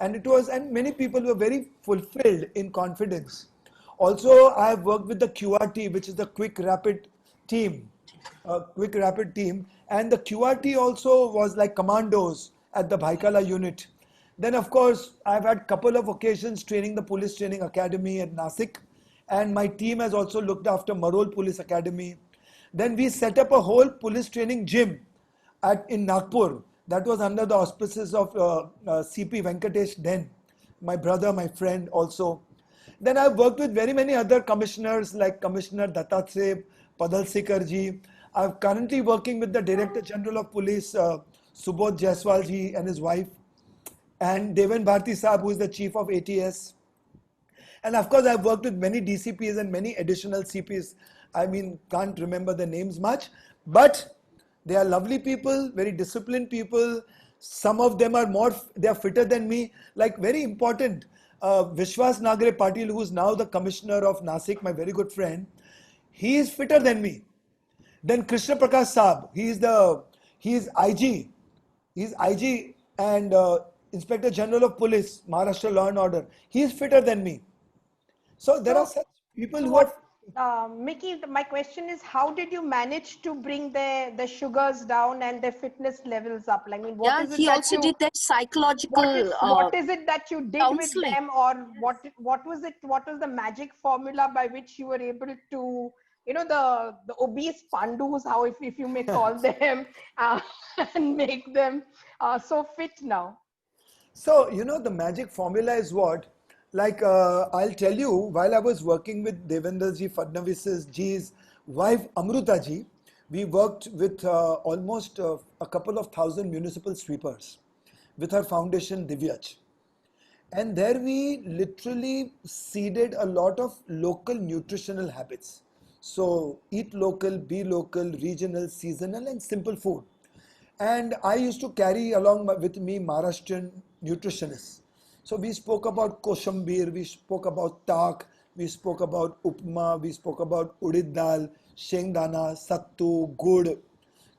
And and many people were very fulfilled in confidence. Also, I have worked with the QRT, which is the Quick Rapid team, and the QRT also was like commandos at the Bhaikala unit. Then, of course, I've had couple of occasions training the Police Training Academy at Nasik, and my team has also looked after Marol Police Academy. Then we set up a whole police training gym in Nagpur. That was under the auspices of CP Venkatesh then, my brother, my friend also. Then I've worked with very many other commissioners like Commissioner Dattatreya Padalsikar ji. I'm currently working with the Director General of Police, Subodh Jaiswal ji and his wife, and Deven Bharti Saab, who is the Chief of ATS. And of course, I've worked with many DCPs and many additional CPs. I mean, can't remember the names much, but they are lovely people, very disciplined people. Some of them are they are fitter than me. Like very important, Vishwas Nagre Patil, who is now the Commissioner of Nasik, my very good friend, he is fitter than me. Then Krishna Prakash Saab, he is IG. He is IG and Inspector General of Police, Maharashtra Law and Order. He is fitter than me. So there are such people who are. Mickey, my question is, how did you manage to bring the sugars down and their fitness levels up? I mean, what is it he that also you, did that psychological. what is it that you did counseling. with them, or what was it? What was the magic formula by which you were able to, the obese pandus, how if you may call them, and make them so fit now? So, the magic formula is what? Like, I'll tell you, while I was working with Devendraji Fadnavis's wife Amruta ji, we worked with almost a couple of thousand municipal sweepers with her foundation Divyaj. And there we literally seeded a lot of local nutritional habits. So, eat local, be local, regional, seasonal, and simple food. And I used to carry along with me Maharashtrian nutritionists. So we spoke about koshambir, we spoke about tak, we spoke about upma, we spoke about udid dal, shengdana, sattu, gud,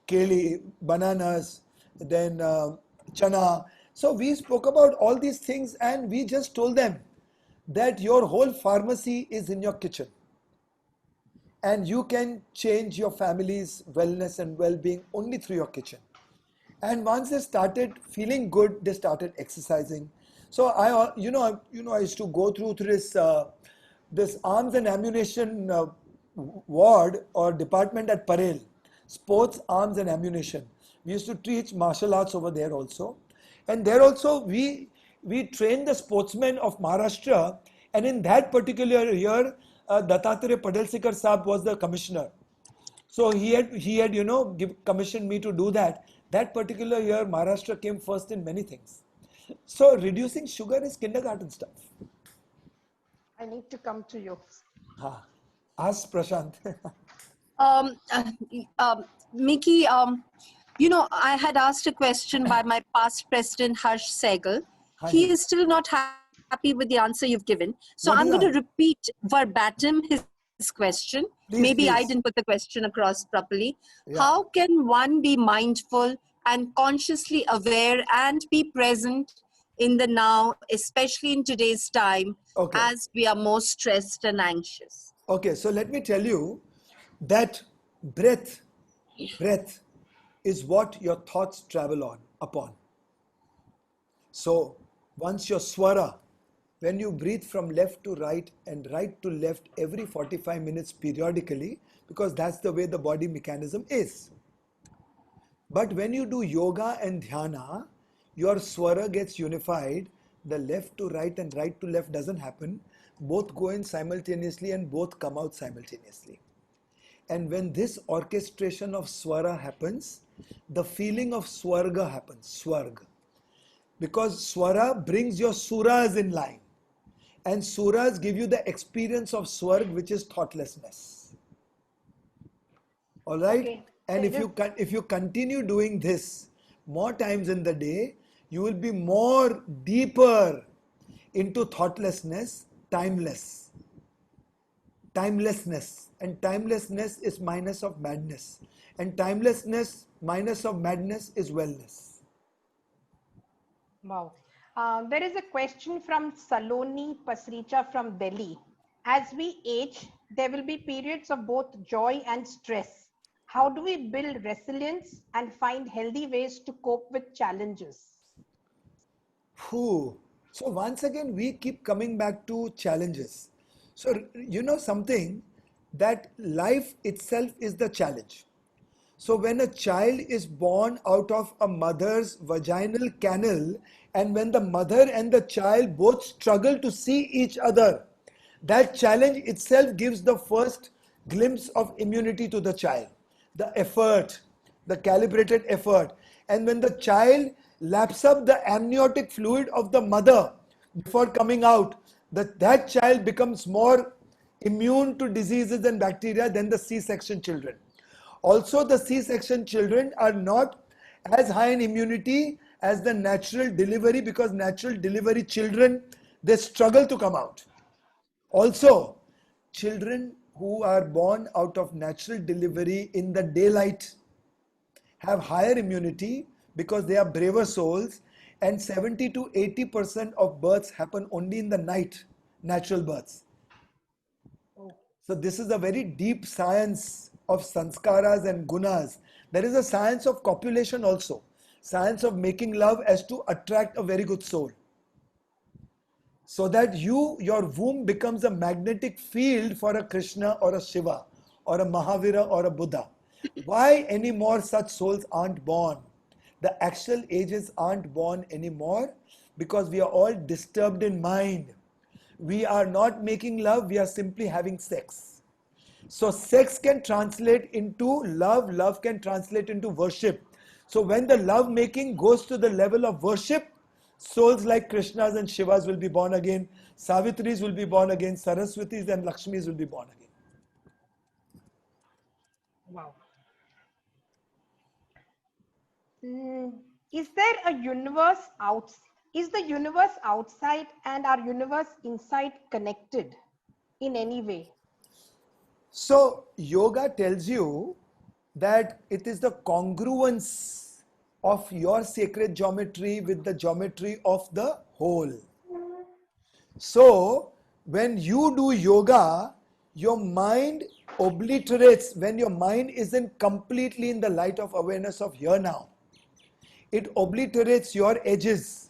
keli, bananas, then chana. So we spoke about all these things and we just told them that your whole pharmacy is in your kitchen. And you can change your family's wellness and well-being only through your kitchen. And once they started feeling good, they started exercising. So I used to go through this arms and ammunition ward or department at Parel, sports, arms and ammunition. We used to teach martial arts over there also, and there also we trained the sportsmen of Maharashtra. And in that particular year, Dattatreya Padalsikar Saab was the commissioner. So he had commissioned me to do that. That particular year, Maharashtra came first in many things. So reducing sugar is kindergarten stuff. I need to come to you. Ask Prashant. Mickey, I had asked a question by my past president, Harsh Sehgal. He is still not happy with the answer you've given. So I'm going to repeat verbatim his question. Maybe I didn't put the question across properly. Yeah. How can one be mindful and consciously aware and be present in the now, especially in today's time, as we are more stressed and anxious? Okay, so let me tell you that breath is what your thoughts travel upon. So once your swara, when you breathe from left to right and right to left every 45 minutes periodically, because that's the way the body mechanism is. But when you do yoga and dhyana, your swara gets unified. The left to right and right to left doesn't happen. Both go in simultaneously and both come out simultaneously. And when this orchestration of swara happens, the feeling of swarga happens, swarg. Because swara brings your suras in line. And suras give you the experience of swarg, which is thoughtlessness. All right? Okay. And if you continue doing this more times in the day, you will be more deeper into thoughtlessness, timelessness. And timelessness is minus of madness. And timelessness minus of madness is wellness. Wow. There is a question from Saloni Pasricha from Delhi. As we age, there will be periods of both joy and stress. How do we build resilience and find healthy ways to cope with challenges? Whew. So once again, we keep coming back to challenges. So you know something, that life itself is the challenge. So when a child is born out of a mother's vaginal canal, and when the mother and the child both struggle to see each other, that challenge itself gives the first glimpse of immunity to the child. The effort, the calibrated effort. And when the child laps up the amniotic fluid of the mother before coming out, that child becomes more immune to diseases and bacteria than the C-section children. Also, the C-section children are not as high in immunity as the natural delivery, because natural delivery children, they struggle to come out. Also, children who are born out of natural delivery in the daylight have higher immunity because they are braver souls, and 70 to 80% of births happen only in the night, natural births. So this is a very deep science of sanskaras and gunas. There is a science of copulation also, science of making love as to attract a very good soul. So that your womb becomes a magnetic field for a Krishna or a Shiva or a Mahavira or a Buddha. Why any more such souls aren't born? The actual ages aren't born anymore because we are all disturbed in mind. We are not making love, we are simply having sex. So sex can translate into love, love can translate into worship. So when the love making goes to the level of worship, souls like Krishnas and Shivas will be born again, Savitris will be born again, Saraswatis and Lakshmis will be born again. Wow. Is there a universe out? Is the universe outside and our universe inside connected in any way? So yoga tells you that it is the congruence of your sacred geometry with the geometry of the whole. So when you do yoga, your mind obliterates, when your mind isn't completely in the light of awareness of here now, it obliterates your edges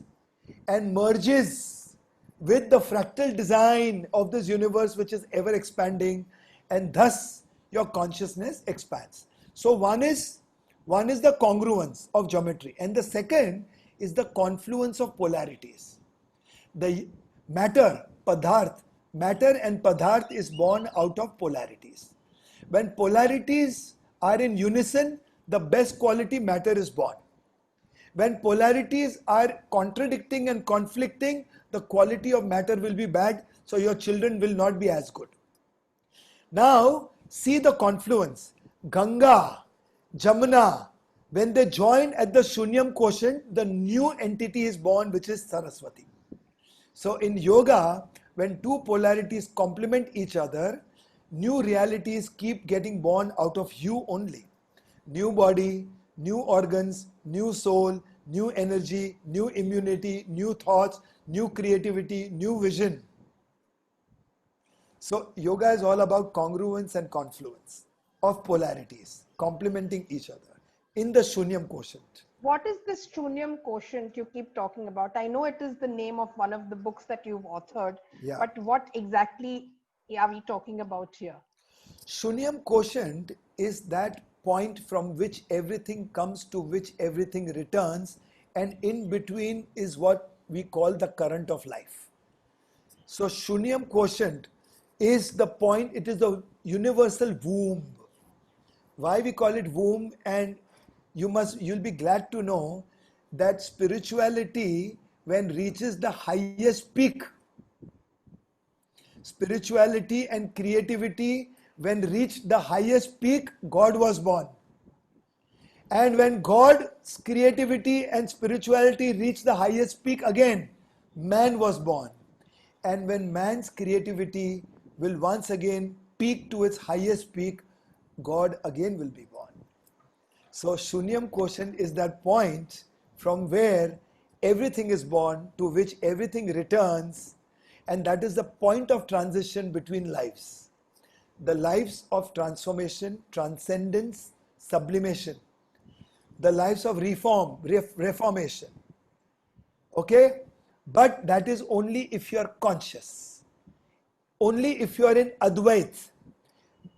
and merges with the fractal design of this universe, which is ever expanding, and thus your consciousness expands. So one is the congruence of geometry, and the second is the confluence of polarities. The matter and padarth is born out of polarities. When polarities are in unison, the best quality matter is born. When polarities are contradicting and conflicting, the quality of matter will be bad, so your children will not be as good. Now, see the confluence. Ganga, Jamuna, when they join at the Shunyam quotient, the new entity is born, which is Saraswati. So in yoga, when two polarities complement each other, new realities keep getting born out of you only. New body, new organs, new soul, new energy, new immunity, new thoughts, new creativity, new vision. So yoga is all about congruence and confluence of polarities complementing each other in the Shunyam quotient. What is this Shunyam quotient you keep talking about? I know it is the name of one of the books that you've authored, Yeah. but what exactly are we talking about here? Shunyam quotient is that point from which everything comes to which everything returns, and in between is what we call the current of life. So Shunyam quotient is the point, it is the universal womb. Why we call it womb? And you'll be glad to know that spirituality, when reaches the highest peak, spirituality and creativity, when reached the highest peak, God was born. And when God's creativity and spirituality reached the highest peak again, man was born. And when man's creativity will once again peak to its highest peak, God again will be born. So Shunyam quotient is that point from where everything is born, to which everything returns, and that is the point of transition between lives. The lives of transformation, transcendence, sublimation. The lives of reformation. Okay? But that is only if you are conscious. Only if you are in Advait,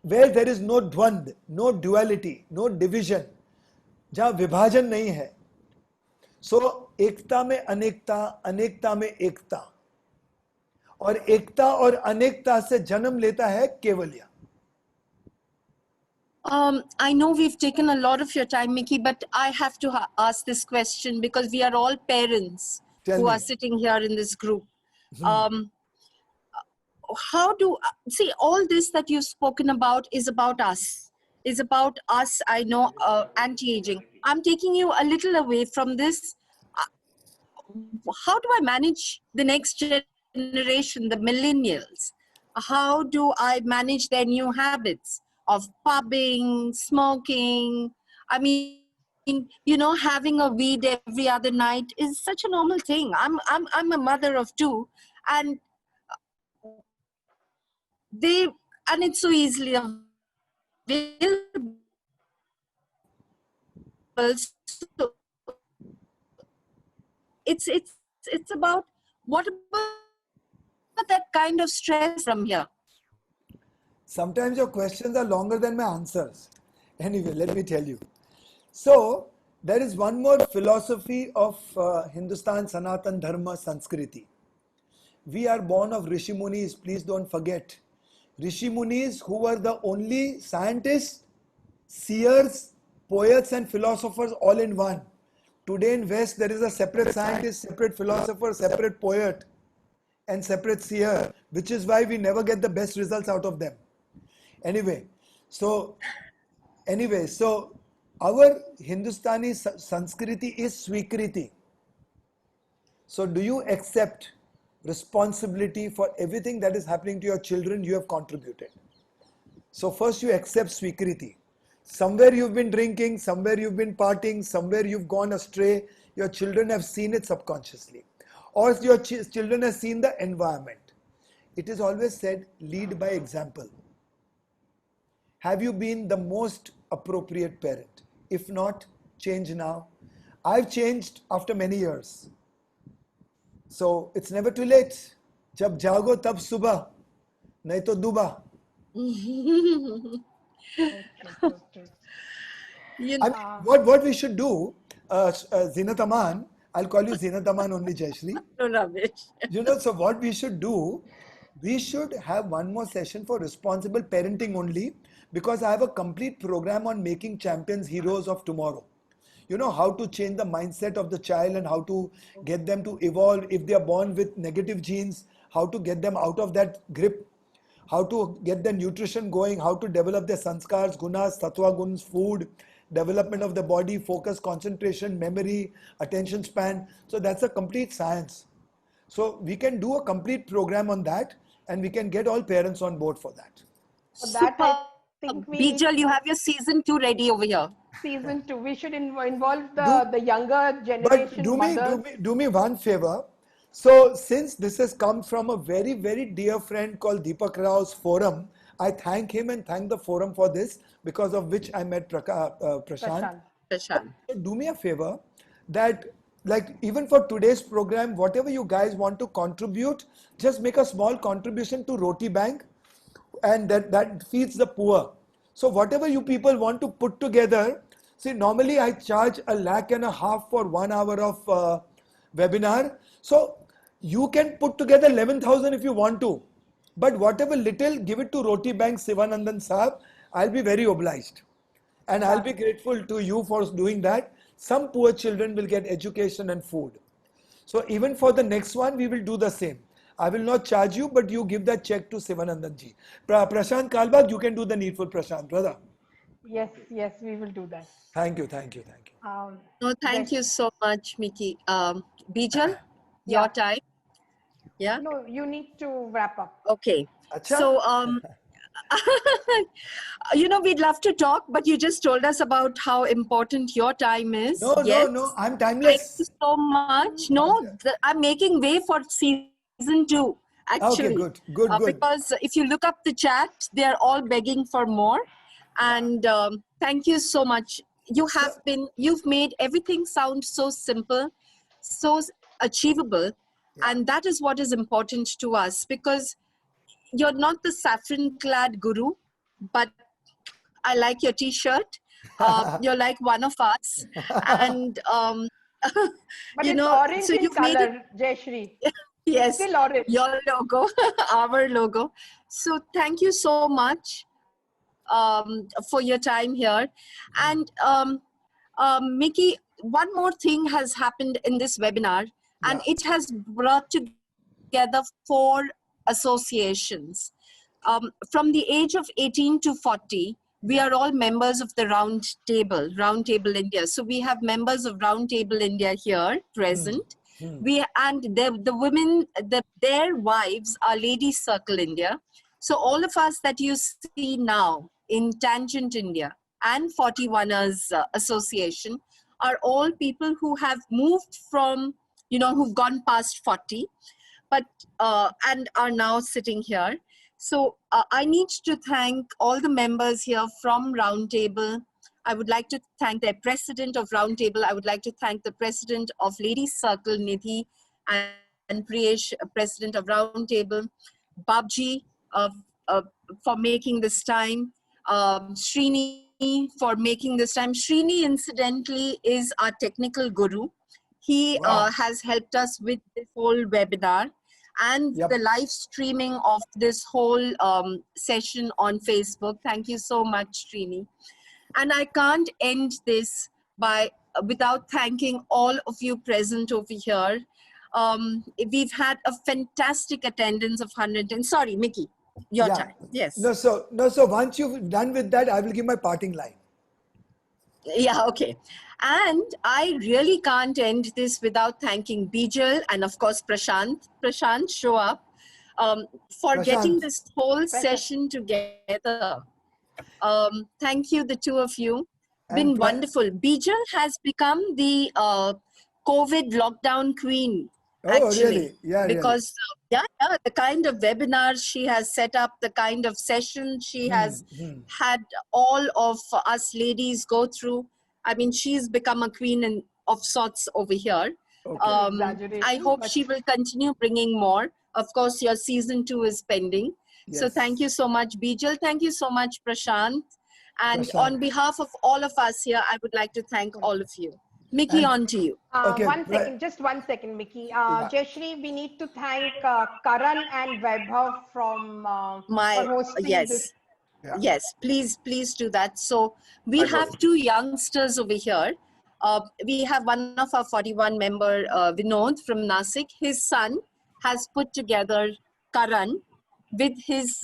where there is no dvand, no duality, no division, जहाँ विभाजन नहीं है. So एकता में अनेकता, अनेकता में एकता, और एकता और अनेकता से जन्म लेता है Kewalya. I know we've taken a lot of your time, Mickey, but I have to ask this question because we are all parents Tell who me. are sitting here in this group. How do, see, all this that you've spoken about is about us. Is about us, I know, anti-aging. I'm taking you a little away from this. How do I manage the next generation, the millennials? How do I manage their new habits of pubbing, smoking? I mean, you know, having a weed every other night is such a normal thing. I'm a mother of two, and it's so easily available. So it's about, what about that kind of stress from here? Sometimes your questions are longer than my answers. Anyway, let me tell you. So, there is one more philosophy of Hindustan Sanatan Dharma Sanskriti. We are born of Rishi Munis, please don't forget. Rishi Munis, who were the only scientists, seers, poets and philosophers all in one. Today in West, there is a separate scientist, separate philosopher, separate poet and separate seer, which is why we never get the best results out of them. Anyway, so our Hindustani Sanskriti is Swikriti. So do you accept responsibility for everything that is happening to your children? You have contributed. So first you accept Swikriti. Somewhere you've been drinking, somewhere you've been partying, somewhere you've gone astray. Your children have seen it subconsciously. Or your children have seen the environment. It is always said, lead by example. Have you been the most appropriate parent? If not, change now. I've changed after many years. So it's never too late. Jab jago tab subah, nahi to duba. You I know, mean, what we should do, Zinat Aman, I'll call you Zinat Aman only, Jayashree. no rubbish. You know, so what we should do, we should have one more session for responsible parenting only, because I have a complete program on making champions, heroes of tomorrow. You know, how to change the mindset of the child and how to get them to evolve if they are born with negative genes, how to get them out of that grip, how to get their nutrition going, how to develop their sanskars, gunas, sattva guns, food, development of the body, focus, concentration, memory, attention span. So that's a complete science. So we can do a complete program on that, and we can get all parents on board for that. For that, I think we need Bijal, you have your season 2 ready over here. season 2. We should involve the younger But generation mothers. do me one favor. So since this has come from a very, very dear friend called Deepak Rao's forum, I thank him and thank the forum for this, because of which I met Prashant. Prashant. So do me a favor, that like even for today's program, whatever you guys want to contribute, just make a small contribution to Roti Bank, and that feeds the poor. So whatever you people want to put together, see, normally I charge 1.5 lakh for 1 hour of webinar. So you can put together 11,000 if you want to, but whatever little, give it to Roti Bank Sivanandan Sahab. I'll be very obliged, and I'll be grateful to you for doing that. Some poor children will get education and food. So even for the next one, we will do the same. I will not charge you, but you give that check to Sivanandan ji. Prashant Kalbag, you can do the needful, Prashant, brother. Yes, we will do that. Thank you. No, thank you so much, Mickey. Bijal, Yeah. your time. Yeah. No, you need to wrap up. Okay. Acha? So You know, we'd love to talk, but you just told us about how important your time is. No, Yes. no, I'm Thank you timeless. so much. No, I'm making way for season 2, actually. Okay, good. Because if you look up the chat, they're all begging for more. And thank you so much. You've made everything sound so simple, so achievable. Yeah. And that is what is important to us, because you're not the saffron clad guru, but I like your t-shirt. You're like one of us. And, But you it's know, orange so in you've made it, color, Jayashree. yes, Still orange. your logo, our logo. So thank you so much for your time here. And Mickey, one more thing has happened in this webinar, and Yeah. it has brought together 4 associations. From the age of 18 to 40, we are all members of the Round Table India. So we have members of Round Table India here present. The women, their wives are Ladies Circle India. So all of us that you see now in Tangent India and 41ers Association are all people who have moved from, who've gone past 40, but and are now sitting here. So I need to thank all the members here from Roundtable. I would like to thank the president of Roundtable. I would like to thank the president of Ladies Circle, Nidhi, and Priyesh, president of Roundtable, Babji, for making this time, Srini for making this time. Srini, incidentally, is our technical guru. He Wow. has helped us with this whole webinar and Yep. the live streaming of this whole session on Facebook. Thank you so much, Srini. And I can't end this without thanking all of you present over here. We've had a fantastic attendance of 110. Sorry, Mickey, your time. Yes. No, so once you've done with that, I will give my parting line. Yeah, okay. And I really can't end this without thanking Bijal and of course Prashant. Prashant, show up for Prashant. getting this whole session together. Thank you, the two of you. Been And wonderful. Bijal has become the COVID lockdown queen. Oh, Actually, really? Yeah, because the kind of webinars she has set up, the kind of session she has had all of us ladies go through. I mean, she's become a queen of sorts over here. Okay. Exaggeration, I hope but- she will continue bringing more. Of course, your season 2 is pending. So Yes. thank you so much, Bijal. Thank you so much, Prashant. And Prashant. on behalf of all of us here, I would like to thank all of you. Mickey, And- on to you. Okay, One right. second, just 1 second, Mickey. Jayashree, we need to thank Karan and Vaibhav from for hosting Yes. this. Yeah. Yes, please do that. So we have 2 youngsters over here. We have one of our 41 member, Vinod from Nasik. His son has put together Karan with his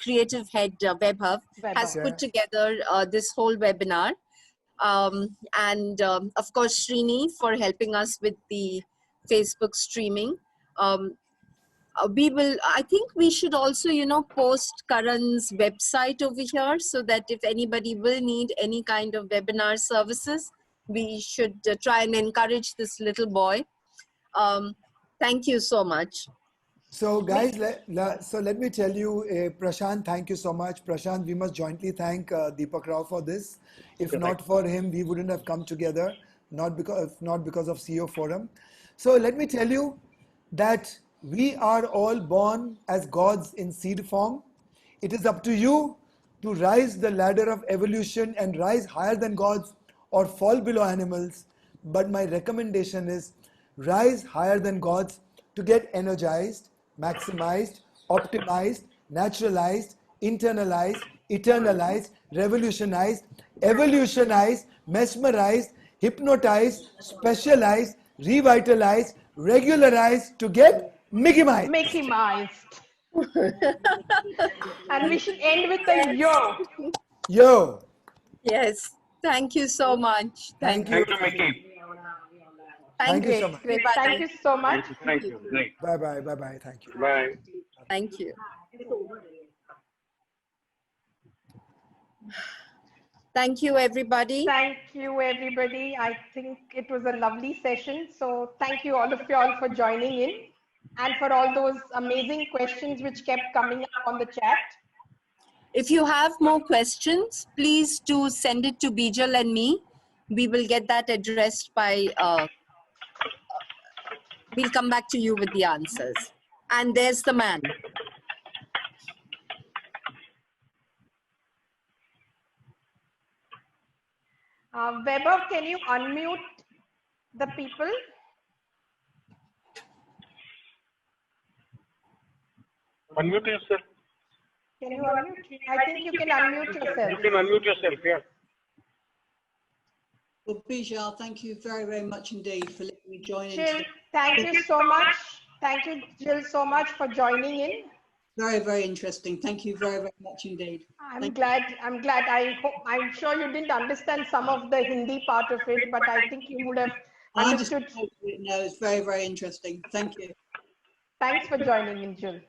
creative head, Vaibhav, has Vaibhav. put together this whole webinar. And of course, Srini for helping us with the Facebook streaming. I think we should also, post Karan's website over here so that if anybody will need any kind of webinar services, we should try and encourage this little boy. Thank you so much. So guys, let me tell you, Prashant, thank you so much. Prashant, we must jointly thank Deepak Rao for this. If not for him, we wouldn't have come together, not because of CEO Forum. So let me tell you that we are all born as gods in seed form. It is up to you to rise the ladder of evolution and rise higher than gods or fall below animals. But my recommendation is rise higher than gods to get energized, maximized, optimized, naturalized, internalized, eternalized, revolutionized, evolutionized, mesmerized, hypnotized, specialized, revitalized, regularized to get Mickey-mized. Mickey-mized. And we should end with a yo. Yo. Yes, thank you so much. Thank you. Thank you, Mickey. Thank you so Great, much. great. Thank you so much. Thank you. Great. Bye-bye. Bye-bye. Thank you. Bye. Thank you. Thank you, everybody. Thank you, everybody. I think it was a lovely session. So thank you all of you all for joining in and for all those amazing questions which kept coming up on the chat. If you have more questions, please do send it to Bijal and me. We will get that addressed by, we'll come back to you with the answers. And there's the man. Weber, can you unmute the people? Unmute yourself. Can you unmute? I think you can unmute yourself. You can unmute yourself, yeah. Well, Bijal, thank you very, very much indeed for letting me join in. Jill, today. thank you so much. Thank you, Jill, so much for joining in. Very, very interesting. Thank you very, very much indeed. I'm glad. I'm sure you didn't understand some of the Hindi part of it, but I think you would have I understood. understand it now. It's very, very interesting. Thank you. Thanks for joining in, Jill.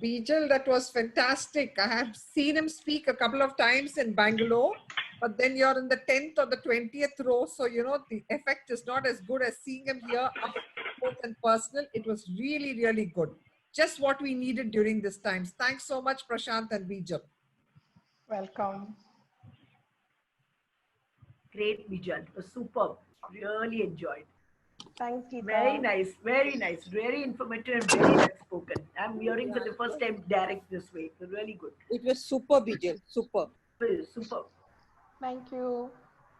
Bijal, that was fantastic. I have seen him speak a couple of times in Bangalore, but then you're in the 10th or the 20th row. So, you know, the effect is not as good as seeing him here up close and personal. It was really, really good. Just what we needed during this time. Thanks so much, Prashant and Bijal. Welcome. Great, Bijal. It was superb. Really enjoyed. Thanks, Geeta. Very nice, very informative and very well spoken. I'm hearing for the first time direct this way. So really good. It was super, Bijal. Super. Super. Thank you.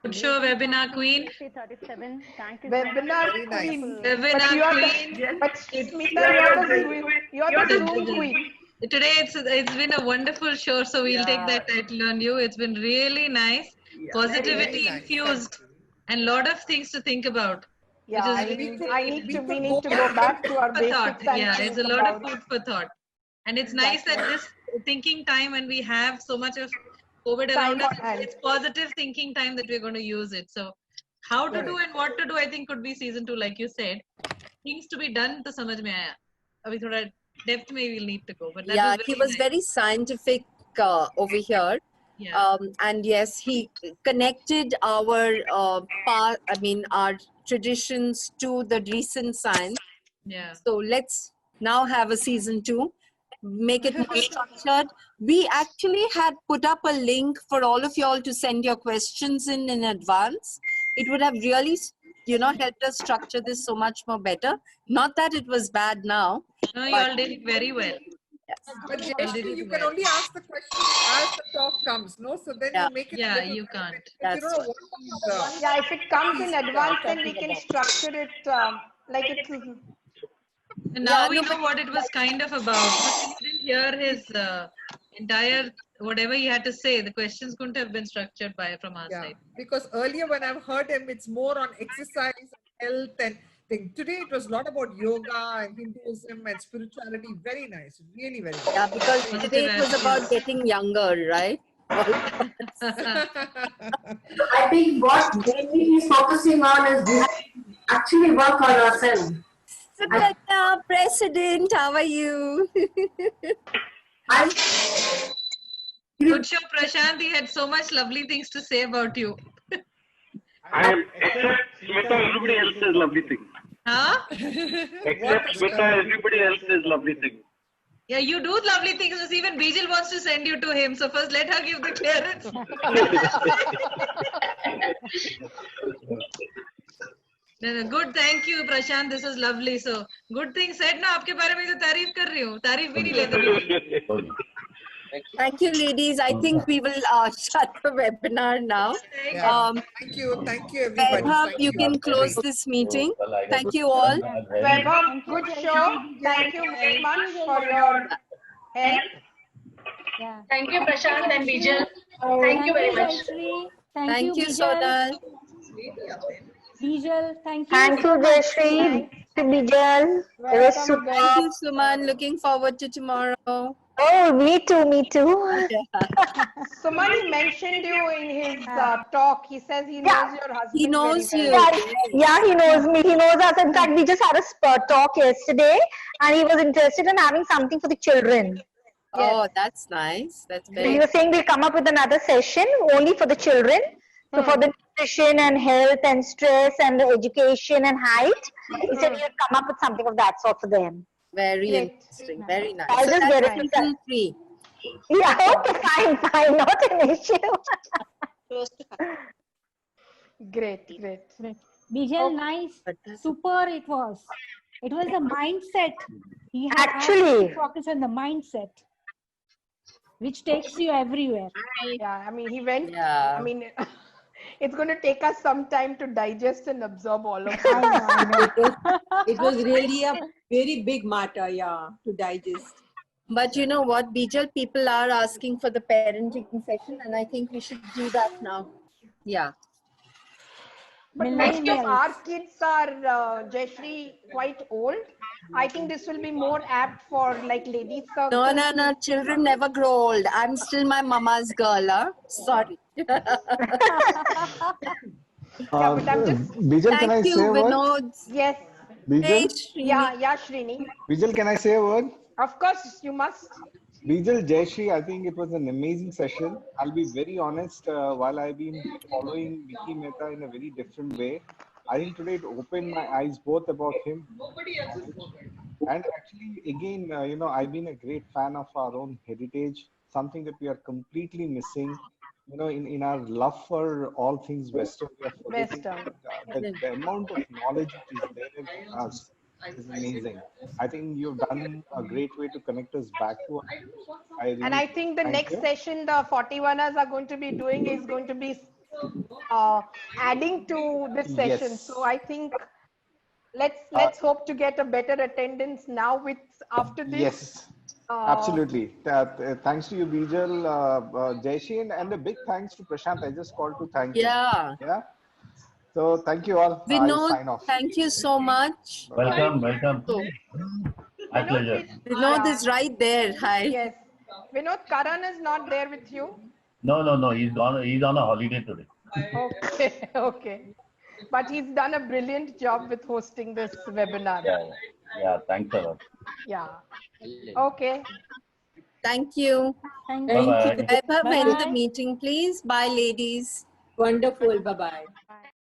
Good show, webinar queen. 37. Thank you. Webinar Very nice. queen. Webinar queen. But Smita, you're the Zoom queen. Today it's been a wonderful show, so we'll take that title on you. It's been really nice, positivity very nice. infused, and lot of things to think about. Yeah, Which we is need to go back to our for basics. thought. And Yeah, think it's a lot of about- food for thought, and it's nice that this thinking time, when we have so much of COVID around us, it's positive thinking time that we're going to use it. So, how to do and what to do, I think could be season 2, like you said. Things to be done, to samajh mein aaya. Abhi thoda depth mein we'll need to go. But that Yeah, was he very was nice. very scientific over here. Yeah. And yes, he connected our our traditions to the recent science. Yeah. So let's now have a season 2, make it more structured. We actually had put up a link for all of y'all to send your questions in advance. It would have really, helped us structure this so much more better. Not that it was bad now. No, you all did it very well. But Jayashree, you can only ask the question as the talk comes, no? So then you make it. a Yeah, little you better. can't. But you don't know what is, Yeah, if it comes in advance, then we can structure it like it's. And now we know what it was kind of about. But we didn't hear his entire, whatever he had to say. The questions couldn't have been structured from our yeah, side. because earlier when I've heard him, it's more on exercise, health, and thing. Today it was a lot about yoga and Hinduism and spirituality. Very nice, really very nice. Yeah, because today it was about getting younger, right? I think what Jamie is focusing on is we have to actually work on ourselves. Sukanya, President, how are you? Good show, Prashant. He had so much lovely things to say about you. I am, except Smita, everybody else is lovely thing. Huh? Except Smita, everybody else is lovely thing. Yeah, you do lovely things. Even Bijal wants to send you to him. So first let her give the clearance. No, good, thank you, Prashant. This is lovely. So good thing said ना आपके बारे में तो तारीफ कर रही हूँ. तारीफ भी नहीं लेते. Thank you, ladies. I think we will shut the webinar now. Thank you, everybody. Vaibhav, you can close this meeting. Thank you all. Vaibhav, good show. Thank you very much for your help. Yeah. Thank you, Prashant and Bijal. Thank you very much. Thank you, Bijal. Sonal. Bijal, thank you. Thank you, Jayashree. To Bijal. It was super. Thank you, Suman. Looking forward to tomorrow. Oh, me too. Suman, he mentioned you in his talk. He says he knows your husband. He knows very you. well. Yeah, he knows me. He knows us. In fact, we just had a talk yesterday and he was interested in having something for the children. Oh, that's nice. That's So very you were saying we'll come up with another session only for the children. So for the nutrition and health and stress and the education and height, he said he'll come up with something of that sort for them. very Great. interesting. Very nice. I'll So just that's get it. children free. Yeah, okay, fine, not an issue. Great. Bijal, nice, super it was. It was the mindset. He had Actually. to focus on the mindset, which takes you everywhere. Yeah, I mean, he went, Yeah. I mean, it's going to take us some time to digest and absorb all of I this. It was really a very big matter, yeah, to digest. But you know what, Bijal, people are asking for the parenting session, and I think we should do that now. Yeah. But most of our kids are, Jayashree, quite old. I think this will be more apt for like ladies circles. No. Children never grow old. I'm still my mama's girl. Huh? Sorry. But I'm just. Bijal, can I Thank you, say a word? Vinod. Yes. Bijal? Yeah, Srini. Bijal, can I say a word? Of course, you must. Bijal, Jayashree, I think it was an amazing session. I'll be very honest, while I've been following Vicky Mehta in a very different way, I think today it opened my eyes both about him and actually, again, I've been a great fan of our own heritage, something that we are completely missing. In our love for all things Western, we are forgetting the amount of knowledge which is there in us is amazing. I think you've done a great way to connect us back to us. And I think the next session the 41ers are going to be doing is going to be adding to this session. Yes. So I think let's hope to get a better attendance now with after this. Yes, absolutely. Thanks to you, Bijal, Jayashree, and a big thanks to Prashant. I just called to thank him. Yeah. So thank you all. I'll sign Vinod, off. thank you so much. Welcome. My pleasure. Vinod is right there. Hi. Yes. Vinod, Karan is not there with you. No. He's on a holiday today. Okay. But he's done a brilliant job with hosting this webinar. Yeah. Thanks a lot. Yeah. Okay. Thank you. Thank you. Vaibhav, end the meeting, please. Bye, ladies. Wonderful. Bye-bye.